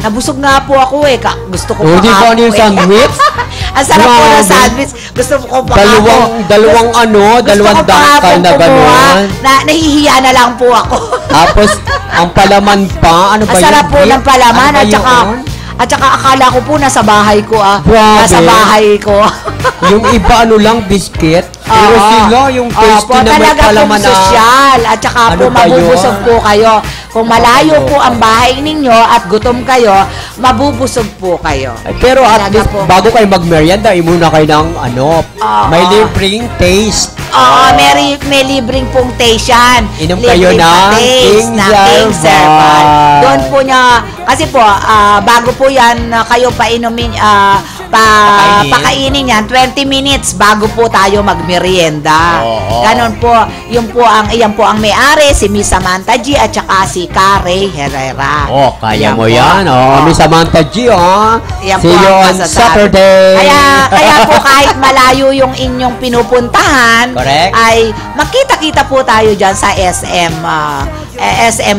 nabusog nga po ako Gusto ko pa di ba yung sandwich? Ang sarap po ng sandwich. Gusto ko pa dalawang dangkal na gano'n. Nahihiya na lang po ako. Tapos, ang palaman pa. Ano ba yun? Ang sarap po ng palaman. At saka akala ko po nasa bahay ko Nasa bahay ko. Yung iba lang, biscuit. Pero sila, yung tasty na may palaman na. Sosyal. At saka po mabubusog po kayo. Kung malayo po ang bahay ninyo at gutom kayo, mabubusog po kayo. Pero at least, bago kayo mag-merienda, imuna kayo ng may libreng taste. May libreng pong taste yan. Inom kayo ng King's Herbal. Doon po niya, kasi po, bago po yan kayo painumin, pakainin yan, 20 minutes bago po tayo magmerienda. Ganon po. Iyan po ang may-ari, si Miss Samantha G at saka si Carey Herrera. Kaya mo yan. Miss Samantha G, see you on Saturday. Kaya po kahit malayo yung inyong pinupuntahan, ay makita-kita po tayo dyan sa SM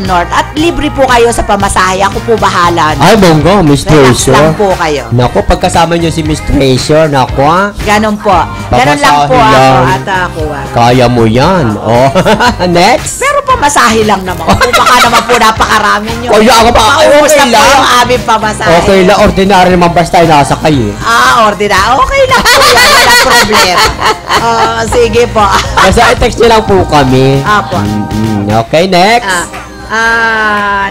North. At libre po kayo sa pamasahe. Ako po bahala. Ay, bongga, Miss Treasure. Relax lang po kayo. Naku, pagkasama nyo si Miss Treasure, Ganon po. Ganon lang po ako at ako. Kaya mo yan. Next. Pero pamasahe lang naman. Baka naman po napakarami nyo. Kaya ako pa. Okay lang. Yung aming pamasahe. Okay lang. Ordinary naman basta yung nasakay ordinary. Okay lang po yan. Walang problema. Sige po. Basta i-text nyo lang po kami. Apo. Okay, next.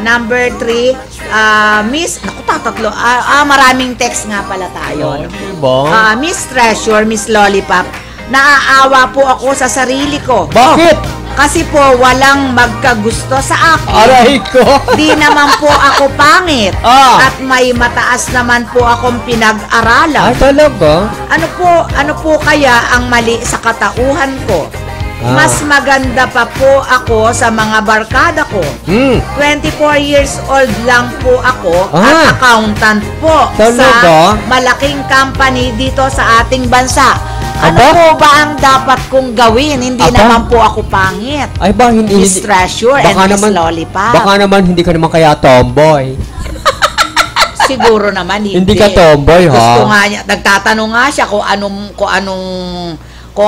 Number 3, Miss, tatatlo. Maraming text nga pala tayo. Miss Treasure, Miss Lollipop, naaawa po ako sa sarili ko. Bakit? Kasi po, walang magkagusto sa akin. Aray ko! Di naman po ako pangit. At may mataas naman po akong pinag-aralan. Talaga? Ano po kaya ang mali sa katauhan ko? Mas maganda pa po ako sa mga barkada ko. 24 years old lang po ako at accountant po sa malaking company dito sa ating bansa. Ano po ba ang dapat kong gawin? Hindi naman po ako pangit. Ay ba, hindi. Miss Treasure and Miss Lollipop. Baka naman, hindi ka naman kaya tomboy. Siguro naman hindi. Hindi ka tomboy, ha? Gusto nga niya, nagtatanong nga siya kung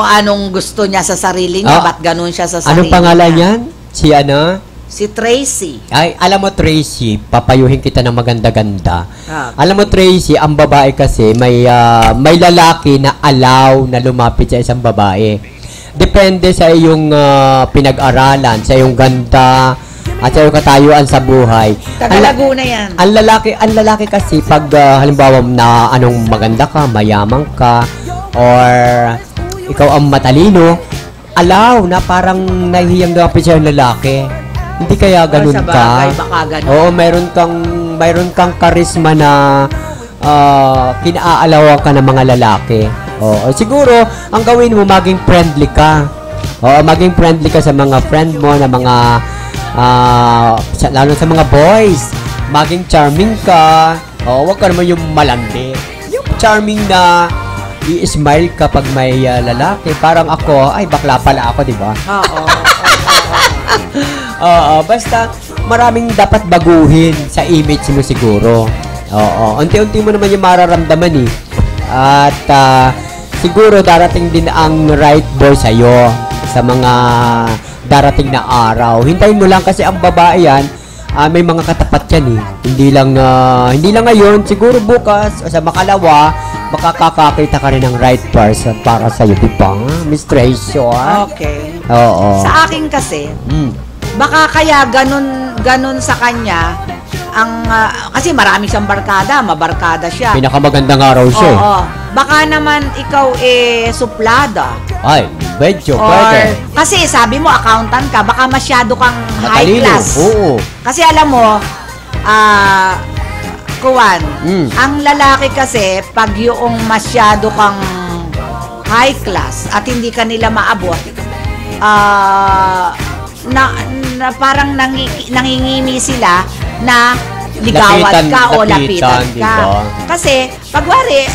anong gusto niya sa sarili niya, ba't ganun siya sa sarili niya. Anong pangalan niyan? Si ano? Si Tracy. Ay, alam mo Tracy, papayuhin kita ng maganda-ganda. Ah. Alam mo Tracy, ang babae kasi may lalaki na allow na lumapit sa isang babae. Depende sa iyong pinag-aralan, sa iyong ganda, at sa iyong katayuan sa buhay. Taga-Laguna yan. Ang lalaki kasi pag halimbawa na anong maganda ka, mayaman ka, or ikaw ang matalino, allow na parang nahihiyang lumapit sa iyong lalaki. Hindi kaya ganun ka? Baka ganun. Oo, mayroon kang karisma na kinaaalawan ka ng mga lalaki. Oo, siguro, ang gawin mo, maging friendly ka. Oo, maging friendly ka sa mga friend mo, na mga, lalo sa mga boys. Maging charming ka. Oo, wag ka naman yung malandi. Yung charming na i-smile ka pag may lalaki. Parang ako, ay, bakla pala ako, di ba? Oo. Basta maraming dapat baguhin sa image mo siguro. Oo, unti-unti mo naman yung mararamdaman eh. At siguro darating din ang right boy sa'yo sa mga darating na araw. Hintayin mo lang kasi ang babae yan, may mga katapat yan eh. Hindi lang ngayon, siguro bukas o sa makalawa, makakakakita ka rin ng right person para sa'yo, di ba? Miss Treasure. Okay. Oo. Sa akin kasi, baka kaya ganun sa kanya, kasi marami siyang barkada, mabarkada siya. Pinakamagandang araw siya. Oo. Baka naman ikaw suplada. Ay, medyo pwede. Kasi sabi mo, accountant ka, baka masyado kang high Matalino. class. Oo. Kasi alam mo, Kuwan, ang lalaki kasi, pag yung masyado kang high class at hindi ka nila maabot, na parang nangingimi sila na ligawan ka o lapitan ka. Diba? Kasi, pagwari,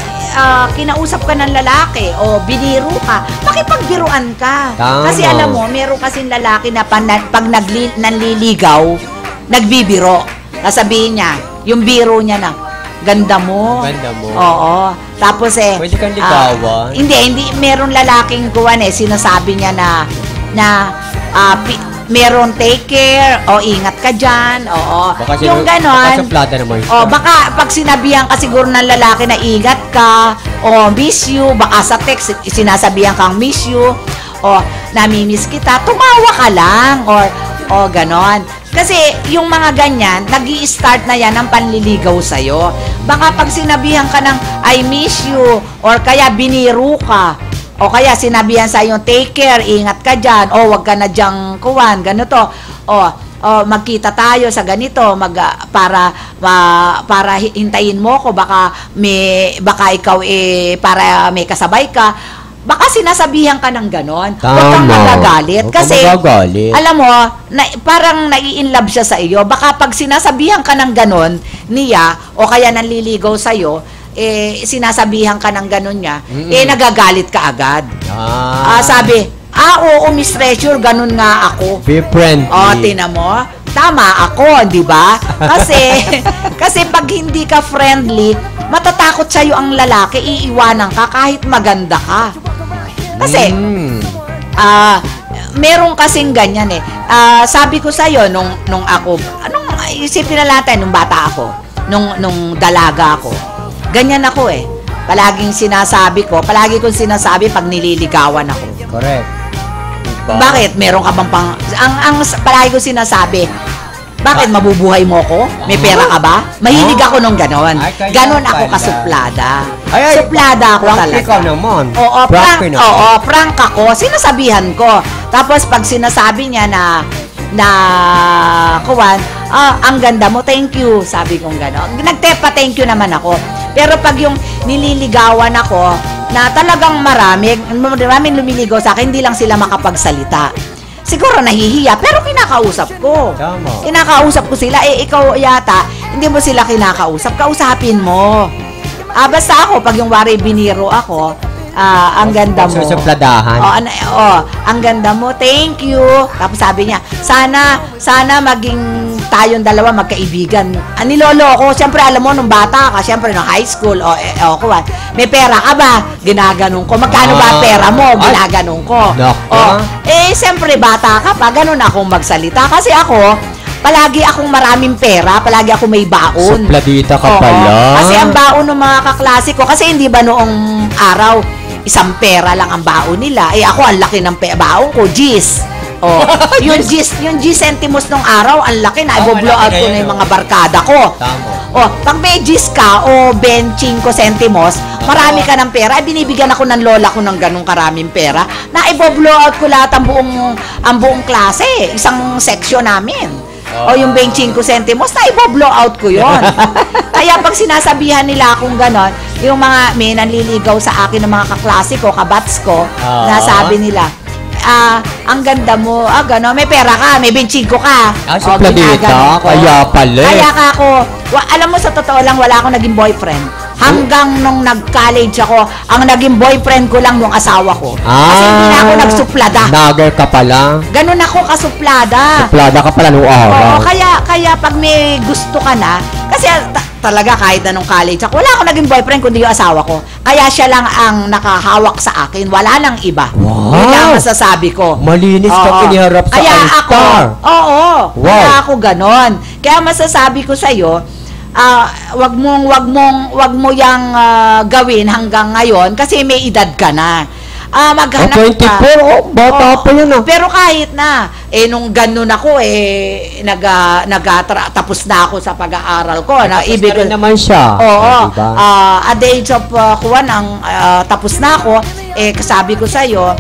kinausap ka ng lalaki o biniro ka, makipagbiruan ka. Tama. Kasi alam mo, meron kasing lalaki na pag nanliligaw, nagbibiro. Sasabihin niya, yung biro niya na, ganda mo. Ganda mo. Oo. Tapos pwede kang ligawan. Hindi. Meron lalaking kuwan sinasabi niya na meron take care, ingat ka dyan, oo. Baka yung ganon. Baka suplada naman siya. Baka pag sinabihan ka siguro ng lalaki na ingat ka, miss you, baka sa text sinasabihan kang miss you, namimiss kita, tumawa ka lang, or ganon. Kasi yung mga ganyan, nag-i-start na yan ang panliligaw sa'yo. Baka pag sinabihan ka ng I miss you, or kaya biniro ka, o kaya sinabihan sa yung take care, ingat ka dyan, wag ka na dyang kuwan, ganito, magkita tayo sa ganito, para hintayin mo ko, baka ikaw para may kasabay ka. Baka sinasabihan ka ng ganon. Huwag kang magagalit. Kasi, alam mo, parang nai-inlove siya sa iyo. Baka pag sinasabihan ka ng ganon niya, o kaya nanliligaw sa'yo, sinasabihan ka ng ganon niya, nagagalit ka agad. Sabi, oo, Miss Treasure, ganon nga ako. Be friendly. Tina mo, tama ako, di ba? Kasi pag hindi ka friendly, matatakot sa'yo ang lalaki, iiwanan ka kahit maganda ka. Kasi, meron kasing ganyan sabi ko sa'yo, nung ako, isipin na natin, nung bata ako, nung dalaga ako, ganyan ako palagi kong sinasabi pag nililigawan ako. Correct. Bakit? Meron ka bang ang palagi ko sinasabi, bakit mabubuhay mo ko? May pera ka ba? Mahilig ako nung ganon. Ganon ako kasuplada. Suplada ako talaga. Ikaw naman. Prank ako. Sinasabihan ko. Tapos pag sinasabi niya na kuwan, ang ganda mo, thank you. Sabi kong ganon. Thank you naman ako. Pero pag yung nililigawan ako, na talagang maraming lumiligaw sa akin, hindi lang sila makapagsalita. Siguro nahihiya, pero kinakausap ko. Tama. Kinakausap ko sila. Ikaw yata, hindi mo sila kinakausap. Kausapin mo. Basta ako, pag yung wari biniro ako, ang ganda mo. Susupladahan. Ang ganda mo. Thank you. Tapos sabi niya, sana maging tayong dalawa magkaibigan. Nilolo ko, siyempre alam mo, nung bata ka, siyempre nung high school, may pera ka ba? Ginaganong ko. Magkano ba pera mo? Ginaganong ko. Siyempre bata ka pa, ganun akong magsalita. Kasi ako, palagi akong maraming pera, palagi ako may baon. Supladita ka pala. Kasi ang baon ng mga kaklase ko, kasi hindi ba noong araw, isang pera lang ang baon nila. Ako, ang laki ng baon ko, G's. yung G centimos nung araw, ang laki na, i-blow out ko na yung mga barkada ko. Pag may G's ka, 25 centimos, marami ka ng pera, binibigyan ako ng lola ko ng ganong karaming pera, na i-blow out ko lahat ang buong klase, isang section namin. Yung 25 centimos, na i-blow out ko yon. Kaya pag sinasabihan nila akong ganon, yung mga may nanliligaw sa akin ng mga kaklase ko, kabats ko, nasabi nila, ang ganda mo, gano'n, may pera ka, may 25 ka. Supladita, kaya pala. Kaya ka ako, alam mo, sa totoo lang, wala akong naging boyfriend. Hanggang nung nag-college ako, ang naging boyfriend ko lang nung asawa ko. Kasi hindi na ako nagsuplada. Nagger ka pala. Ganun ako kasuplada. Suplada ka pala nung araw. Kaya pag may gusto ka na, kasi talaga kahit anong college ako, wala akong naging boyfriend kundi yung asawa ko. Kaya siya lang ang nakahawak sa akin. Wala nang iba. Wow. Yun lang masasabi ko. Malinis ka iniharap sa altar. Kaya ako ganon. Kaya masasabi ko sa'yo, wag mo yang gawin hanggang ngayon kasi may edad ka na. Maghanap 24, bata pa yun Pero kahit na, nung ganun ako, tapos na ako sa pag-aaral ko. Ibig naman siya. Diba? At the age of tapos na ako, sabi ko sa'yo,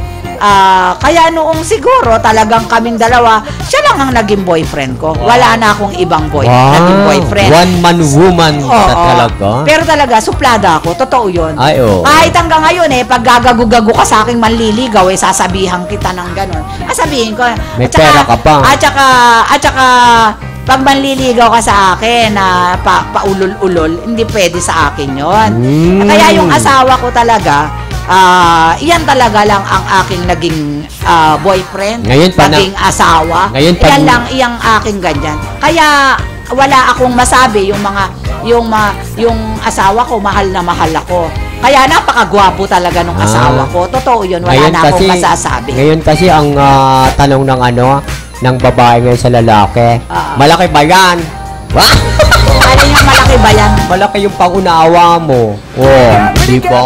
kaya noong siguro talagang kaming dalawa, siya lang ang naging boyfriend ko. Wala na akong ibang naging boyfriend. One man woman talaga. Pero talaga, suplada ako. Totoo yun. Kahit hanggang ngayon pag gagago-gago ka sa aking manliligaw, sasabihan kita ng gano'n. Sabihin ko. May pera ka pa. At saka, pag manliligaw ka sa akin na paulol-ulol, hindi pwede sa akin yon. Kaya yung asawa ko talaga, iyan talaga lang ang aking naging boyfriend, naging asawa. Iyan lang iyang aking ganyan. Kaya wala akong masabi yung asawa ko, mahal na mahal ako. Kaya napakagwapo talaga nung asawa ko. Totoo yun, wala na akong masasabi. Ngayon kasi ang tanong ng babae ngayon sa lalaki, malaki ba yan? Ano yung malaki ba yan? Malaki yung pangunawa mo. Di ba?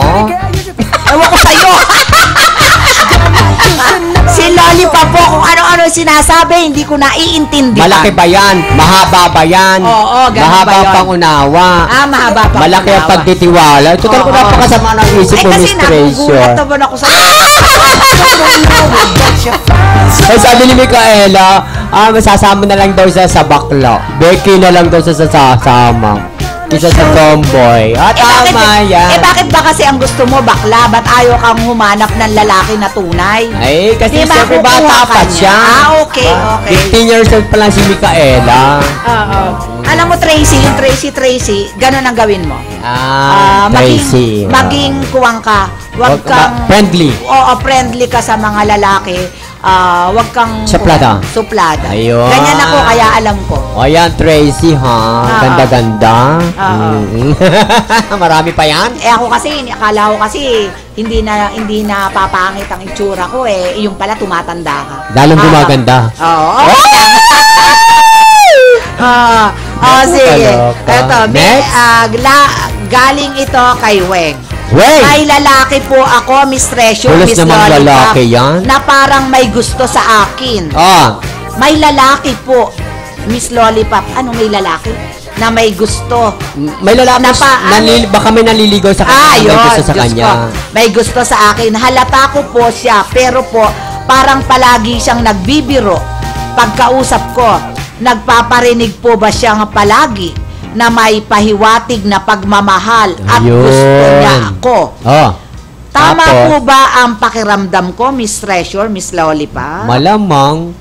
Ewan ko sa'yo. Si Lollipop po, kung ano-ano sinasabi, hindi ko naiintindihan. Malaki ba yan? Mahaba ba yan? Oo, ganun mahaba ba yun? Pangunawa. Mahaba pangunawa. Malaki ang pagtitiwala. Ito talaga napakasama ng isip mo, Miss Treasure. Kasi nagugulat ako sa sabi ni Micaela, masasama na lang daw siya sa bakla. Becky na lang daw siya sasama. Isa sa tomboy. Tama yan. Bakit ba kasi ang gusto mo bakla? Ba't ayaw kang humanap ng lalaki na tunay? Kasi siyempre bata pa siya. Okay. 15 years old pa lang si Micaela. Alam mo, Tracy, ganun ang gawin mo. Tracy. Maging kuwang ka. Huwag kang friendly. Friendly ka sa mga lalaki. Huwag kang suplada. Ayun. Ganyan ako, kaya alam ko. Ayan, Tracy, ganda-ganda. Marami pa yan? Ako kasi, akala ko kasi hindi na papangit ang itsura ko yung pala tumatanda ka. Lalong gumaganda. Sige. Ito, galing ito kay Weng. May lalaki po ako, Miss Treasure, Miss Lollipop, na parang may gusto sa akin. May lalaki po, Miss Lollipop. Ano may lalaki? Na may gusto. May lalaki baka may naliligaw sa kanya. May gusto sa kanya. May gusto sa akin. Halata ko po siya, pero po parang palagi siyang nagbibiro. Pagkausap ko, nagpaparinig po ba siya nga palagi na may pahiwatig na pagmamahal at gusto niya ako? Tama po ba ang pakiramdam ko, Miss Treasure, Miss Lollipop? Malamang.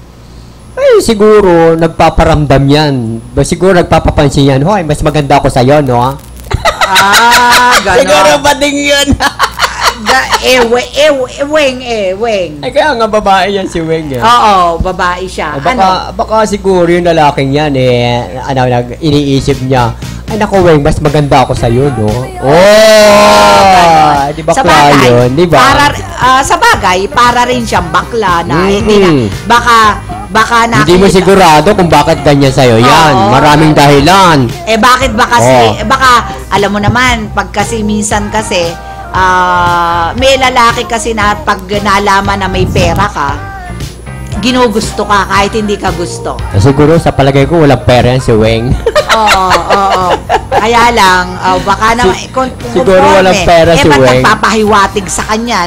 Siguro nagpaparamdam yan. Siguro nagpapapansin yan. Hoy, mas maganda ako sa'yo, no? Gano'n. Siguro ba ding yun? Weng. Ay, kaya nga babae yan si Weng eh. Oo, babae siya. Baka siguro yung lalaking yan iniisip niya, ay naku Weng, mas maganda ako sa'yo, no? Di ba kaya yun? Di ba? Sa bagay, para rin siyang bakla na hindi na, baka nakita. Hindi mo sigurado kung bakit ganyan sa'yo yan. Maraming dahilan. Bakit ba kasi, baka, alam mo naman, pag kasi minsan kasi, may lalaki kasi na pag nalaman na may pera ka, ginugusto ka kahit hindi ka gusto. Siguro sa palagay ko walang pera yan si Weng. Oo. Kaya lang, baka naman, siguro walang pera si Weng. Nagpapahiwatig sa kanya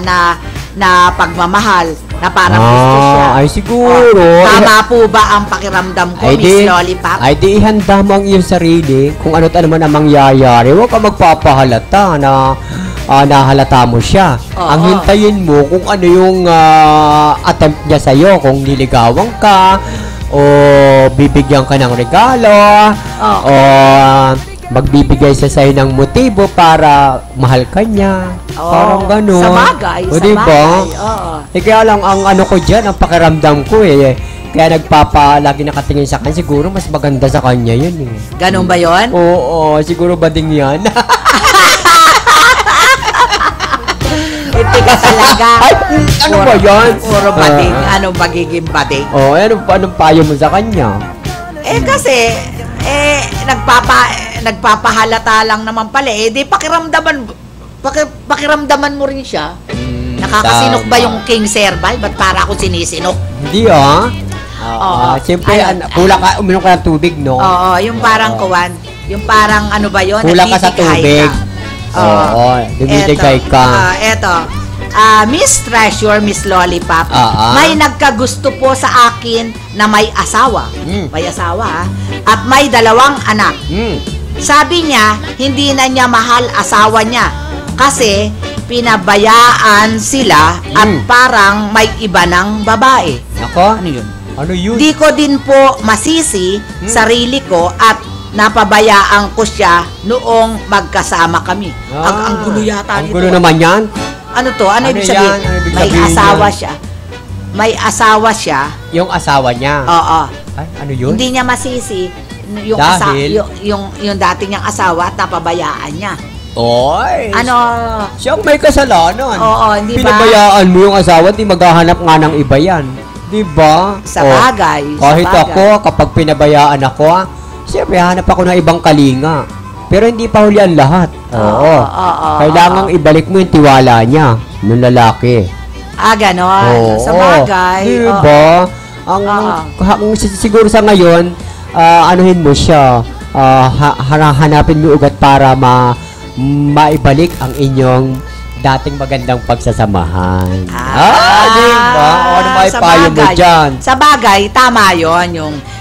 na pagmamahal, na parang gusto siya. Ay siguro. Tama po ba ang pakiramdam ko, Miss Lollipop? Ay di ihanda mo ang iyong sarili kung ano't ano man ang mangyayari. Huwag ka magpapahalata na nahalata mo siya. Ang hintayin mo kung ano yung attempt niya sa'yo, kung niligawan ka, o bibigyan ka ng regalo, o magbibigay siya sa'yo ng motibo para mahal ka niya. Parang gano'n. Sa bagay, Kaya lang, ang ano ko dyan, ang pakiramdam ko kaya lagi nakatingin sa kanya, siguro mas maganda sa kanya yun eh. Ganun ba yun? Oo, siguro bading yan. Hindi ka talaga. Ay, ano ba yan? Puro bading. Anong magiging bading? Anong payo mo sa kanya? Kasi, nagpapahalata lang naman pala. Di pakiramdaman mo rin siya. Nakakasinok ba yung king serval? Ba't para ako sinisinok? Hindi siyempre, uminom ka ng tubig, no? Oo, yung parang kuwan. Yung parang ano ba yun? Kulang ka sa tubig. Dumidigay ka. Miss Treasure, Miss Lollipop, may nagkagusto po sa akin na may asawa. May asawa, at may 2 anak. Sabi niya, hindi na niya mahal asawa niya kasi pinabayaan sila at parang may iba ng babae. Ako? Ano yun? Ano yun? Di ko din po masisi sarili ko at napabayaan ko siya noong magkasama kami. Ang gulo yata nito. Ang gulo naman yan? Ano to? Ano ibig sabihin? May asawa siya. May asawa siya. Yung asawa niya? Oo. Ay, ano yun? Hindi niya masisi yung yung dati niyang asawa at napabayaan niya. Oy! Siyang may kasalanan. Oo, hindi ba? Pinabayaan mo yung asawa, di maghahanap nga ng iba yan. Di ba? Sa bagay. Kahit ako, kapag pinabayaan ako, siyempre hanap ako ng ibang kalinga. Pero hindi pa huli ang lahat. Kailangang ibalik mo yung tiwala niya, ng lalaki. Ganon. Sa bagay. Di ba? Siguro sa ngayon, anuhin mo siya, hanapin mo ugat para maibalik ang inyong dating magandang pagsasamahan. Diba? Ano maipayo mo dyan? Sa bagay, tama yon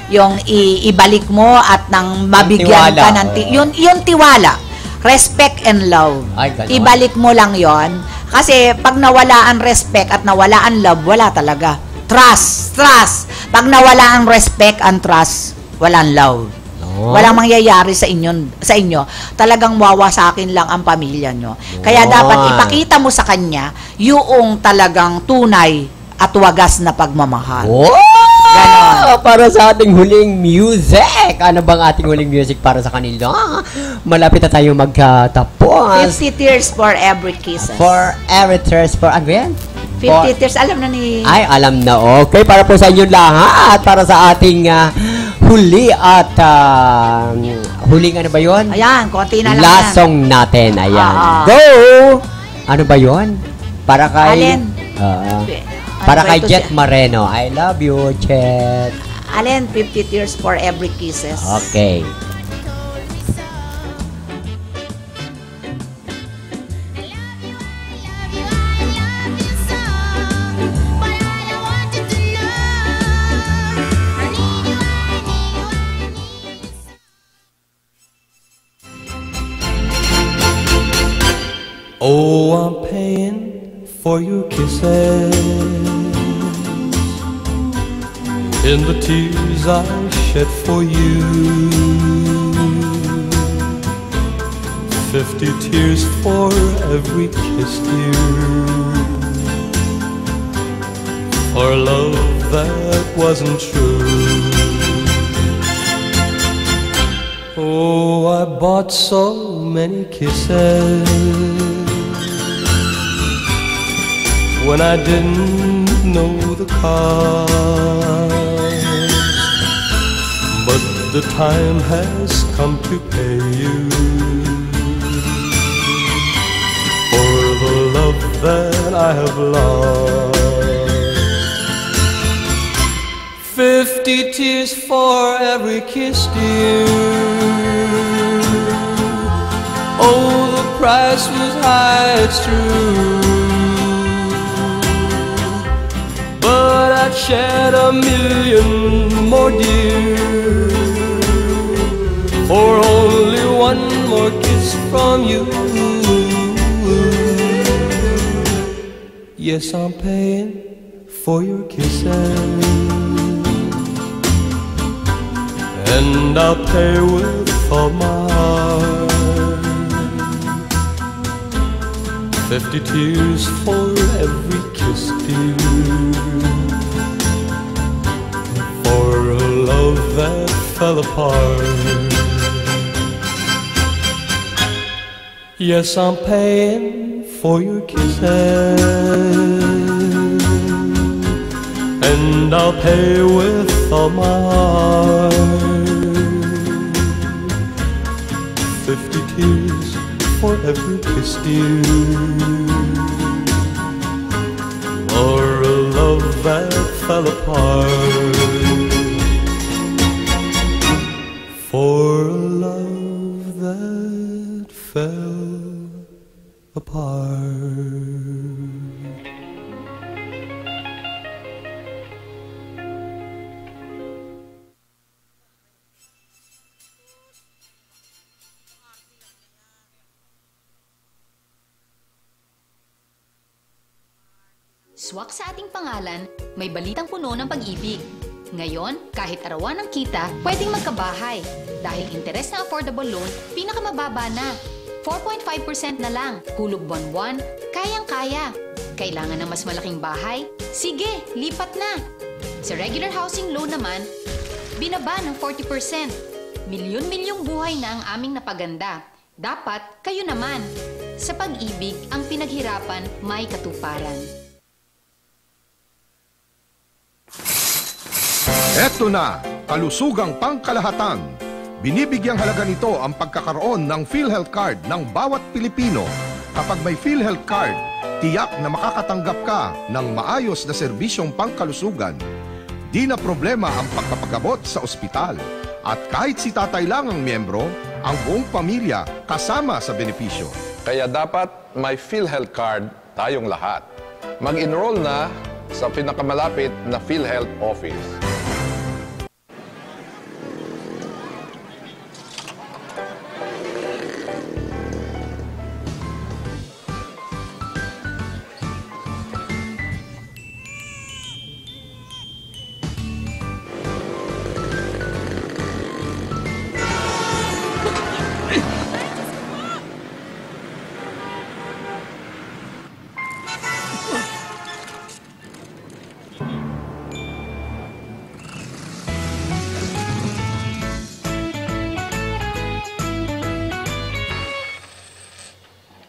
yung ibalik mo at nang mabigyan ka ng yung tiwala, respect and love. Ibalik mo lang yon. Kasi pag nawala ang respect at nawala ang love, wala talaga. Trust. Pag nawala ang respect and trust, walang love. Walang mangyayari sa inyo. Talagang wawasakin lang ang pamilya nyo. Kaya dapat ipakita mo sa kanya yung talagang tunay at wagas na pagmamahal. Ganon. Para sa ating huling music. Ano bang ating huling music para sa kanila? Malapit na tayo magtapos. 50 tears for every kisses. For every tears for again? 50 tears, alam na ni... Ay, alam na. Okay, para po sa inyo lahat. Para sa ating huli at huling ano ba yun? Ayan, konti na lang last song natin. Ayan. Go! Ano ba yun? Para kay... Alin? Para kay Jet Moreno. I love you, Jet. Alin, 50 tears for every kisses. Okay. Oh, I'm paying for your kisses and the tears I shed for you. 50 tears for every kiss, dear, for love that wasn't true. Oh, I bought so many kisses when I didn't know the cost, but the time has come to pay you for the love that I have lost. 50 tears for every kiss, dear. Oh, the price was high, it's true, but I'd shed a million more, dear, for only one more kiss from you. Yes, I'm paying for your kisses, and I'll pay with all my heart. 50 tears for every kiss, dear, for a love that fell apart. Yes, I'm paying for your kisses, and I'll pay with all my heart. 50 tears for every kiss, dear, for a love that fell apart, for a love that fell apart. Swak sa ating pangalan, may balitang puno ng pag-ibig. Ngayon, kahit arawan ng kita, pwedeng magkabahay. Dahil interes na affordable loan, pinakamababa na. 4.5% na lang. Hulog buwan-buwan, kayang-kaya. Kailangan ng mas malaking bahay? Sige, lipat na. Sa regular housing loan naman, binaba ng 40%. Milyon-milyong buhay na ang aming napaganda. Dapat kayo naman. Sa pag-ibig, ang pinaghirapan may katuparan. Eto na, kalusugang pangkalahatan. Binibigyang halaga nito ang pagkakaroon ng PhilHealth Card ng bawat Pilipino. Kapag may PhilHealth Card, tiyak na makakatanggap ka ng maayos na serbisyong pangkalusugan. Di na problema ang pagpapagamot sa ospital. At kahit si tatay lang ang miyembro, ang buong pamilya kasama sa benepisyo. Kaya dapat may PhilHealth Card tayong lahat. Mag-enroll na sa pinakamalapit na PhilHealth office.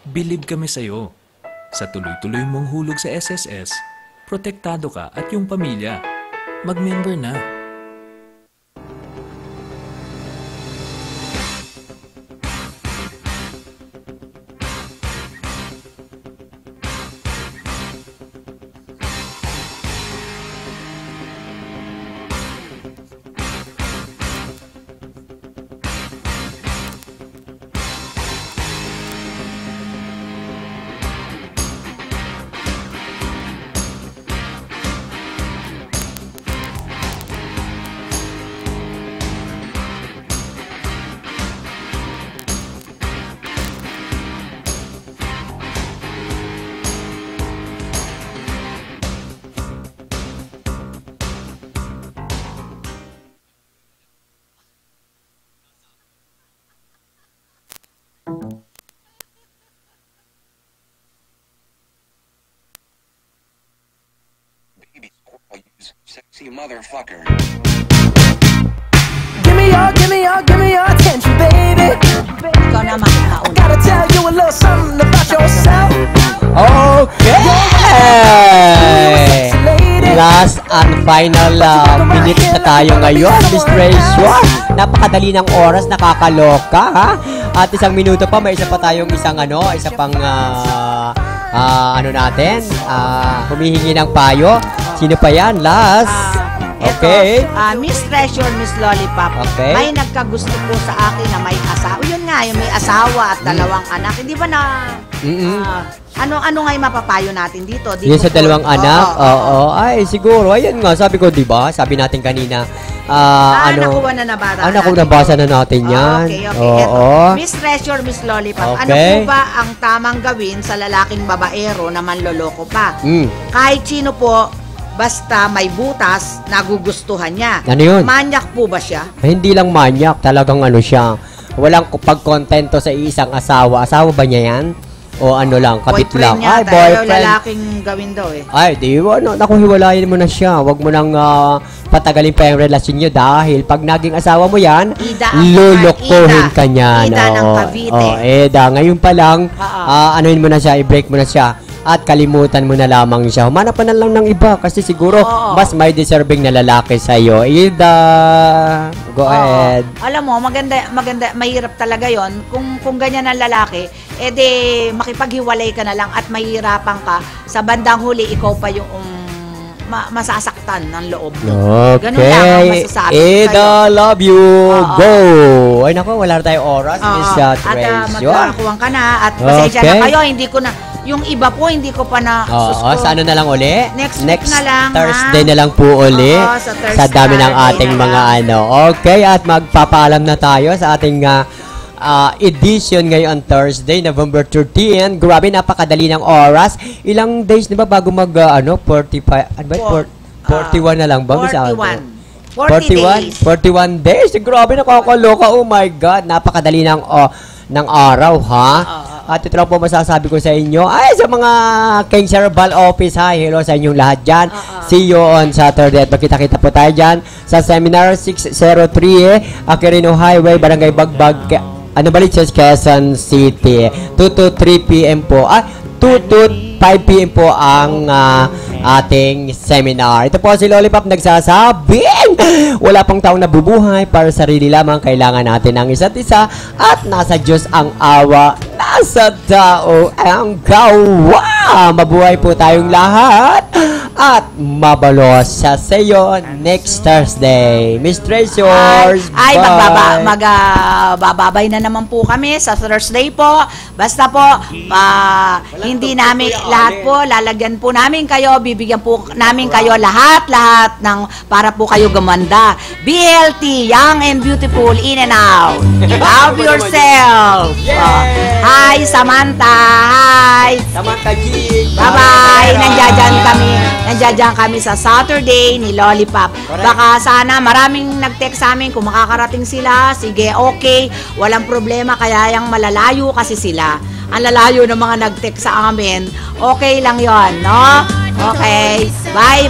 Bilib kami sa'yo. Sa tuloy-tuloy mong hulog sa SSS, protektado ka at yung pamilya. Mag-member na. Sexy motherfucker. Give me your attention, baby. Ikaw naman, nauna. Gotta tell you a little something about yourself. Okay! Last and final minutes na tayo ngayon, Miss Treasure. Napakadali ng oras, nakakaloka, ha? At isang minuto pa, may isa pa tayong isa pang humihingi ng payo. Sino pa yan? Last. Okay. Miss Treasure, Miss Lollipop. Okay. May nagkagusto po sa akin na may asawa. Yun nga, yung may asawa at dalawang anak. Hindi ba na... ano nga yung mapapayo natin dito? Yung sa dalawang anak? Oo. Ay, siguro. Ayun nga, sabi ko, di ba? Sabi natin kanina. Nakuha na nabasa. Nabasa na natin yan. Okay. Oo. Miss Treasure, Miss Lollipop. Okay. Ano po ba ang tamang gawin sa lalaking babaero na manloloko pa? Kahit sino po, basta may butas, nagugustuhan niya. Ano yun? Manyak po ba siya? Hindi lang manyak, talagang siya. Walang pagkontento sa isang asawa. Asawa ba niya yan? O lang, kabit lang. Niya, ay, boyfriend. lalaking gawin daw eh. Ay, di ba? Naku, hiwalayin mo na siya. Huwag mo nang patagalin pa yung relasyon niyo dahil pag naging asawa mo yan, lulukuhin ka niyan. Ida ng Cavite. Eda. Ngayon pa lang, anuhin mo na siya, i-break mo na siya. At kalimutan mo na lamang siya. Humanap pa na lang ng iba kasi siguro mas may deserving na lalaki sa'yo. Ida, go ahead. Alam mo, maganda, mahirap talaga yon. Kung ganyan ang lalaki, edi makipaghiwalay ka na lang at mahirapan ka. Sa bandang huli, ikaw pa yung masasaktan ng loob. Okay. Ganun lang ang masasabi Ida, love you. Go. Ay nako, wala na tayong oras. Miss Trace. At magkakuwang ka na. At pasensya na kayo, hindi ko na... Yung iba po, hindi ko pa na... sa ano na lang uli? Next na lang, Thursday na lang po uli. Sa dami ng ating mga Okay, at magpapaalam na tayo sa ating edition ngayon Thursday, November 13. Grabe, napakadali ng oras. Ilang days na ba bago 45... 41 na lang ba? 41 days. Grabe, nakakaloka. Oh my God. Napakadali ng araw, ha? At ito lang po masasabi ko sa inyo. Ay, sa mga King's Herbal Office, ha? Hello sa inyong lahat dyan. See you on Saturday. At magkita-kita po tayo dyan sa Seminar 603, Aquirino Highway, Barangay Bagbag, Quezon City. 2 to 3 p.m. po. 2 to 5 p.m. po ang ating seminar. Ito po si Lollipop nagsasabing wala pang taong nabubuhay para sarili lamang, kailangan natin ang isa't isa at nasa Diyos ang awa, nasa tao ang gawa. Mabuhay po tayong lahat at mabalos sa sayo next Thursday. Miss Treasures, bababay na naman po kami sa Thursday po. Basta po, hindi namin lahat po, lalagyan po namin kayo, bibigyan po namin kayo lahat ng para po kayo gumanda. BLT, young and beautiful, in and out. Love yourself. Hi, Samantha. Hi. Samantha G. Bye-bye. Nandiyan kami sa Saturday ni Lollipop. Baka sana maraming nag-text sa amin kung makakarating sila. Sige, okay. Walang problema, kaya yung malalayo kasi sila. Ang lalayo ng mga nag-text sa amin. Okay lang yon, no? Okay. Bye.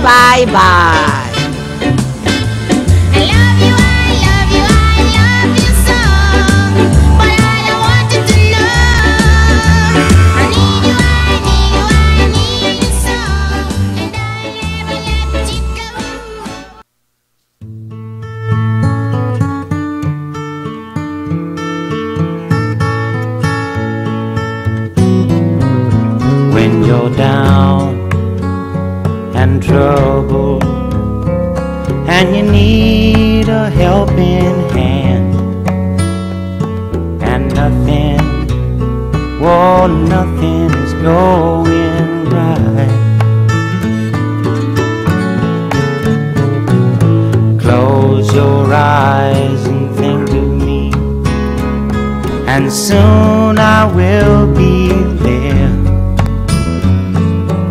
When you're down and troubled and you need a helping hand and nothing is going right. Close your eyes and think of me, and soon I will be there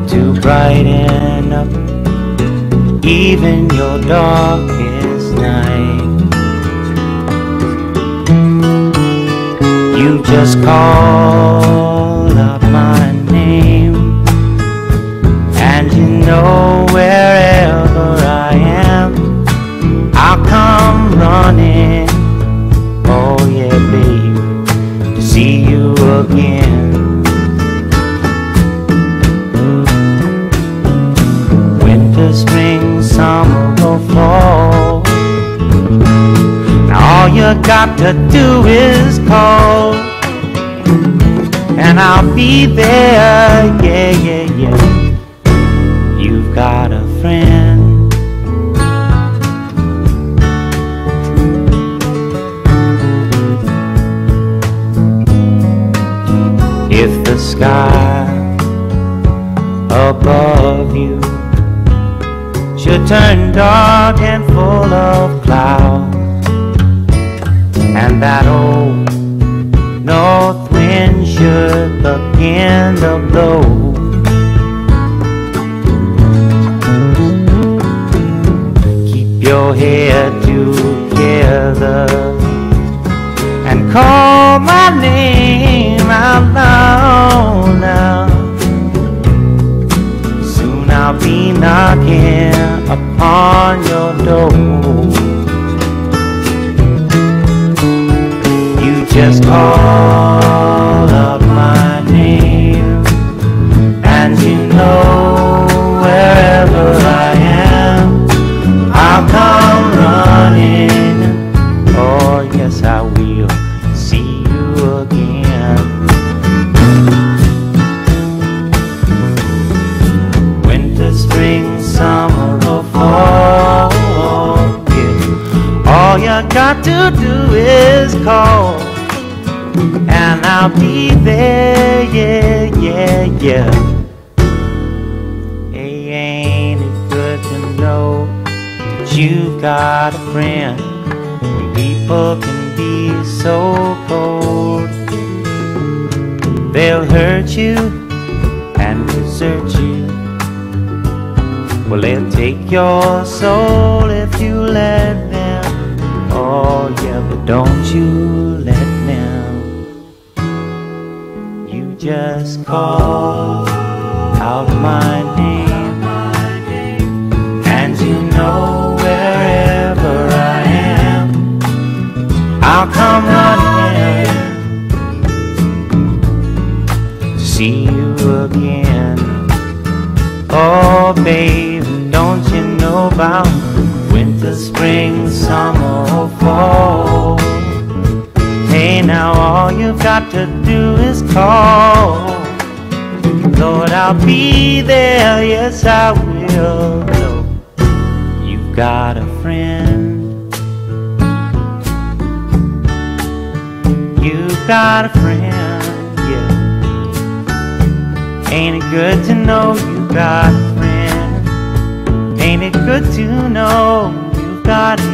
to brighten up even your darkest night. You just call up my name, and you know wherever you got to do is call, and I'll be there, yeah, yeah, yeah. You've got a friend. If the sky above you should turn dark and full of clouds, and that old north wind should begin to blow, keep your head together and call my name out loud now. Soon I'll be knocking upon your door. You just call up my name, and you know wherever I am, I'll come running. Oh yes, I will see you again. Winter, spring, summer, or fall, yeah. All you got to do is call, and I'll be there, yeah, yeah, yeah. Hey, ain't it good to know that you've got a friend? People can be so cold, they'll hurt you and desert you. Well, they'll take your soul if you let them. Oh yeah, but don't you let them. You just call out my name, and you know wherever I am, I'll come running to see you again. Oh baby, don't you know about winter, spring, summer, or fall? Hey now, all you've got to do is call. Lord, I'll be there, yes I will. You've got a friend. You've got a friend, yeah. Ain't it good to know you've got a friend? Ain't it good to know you've got a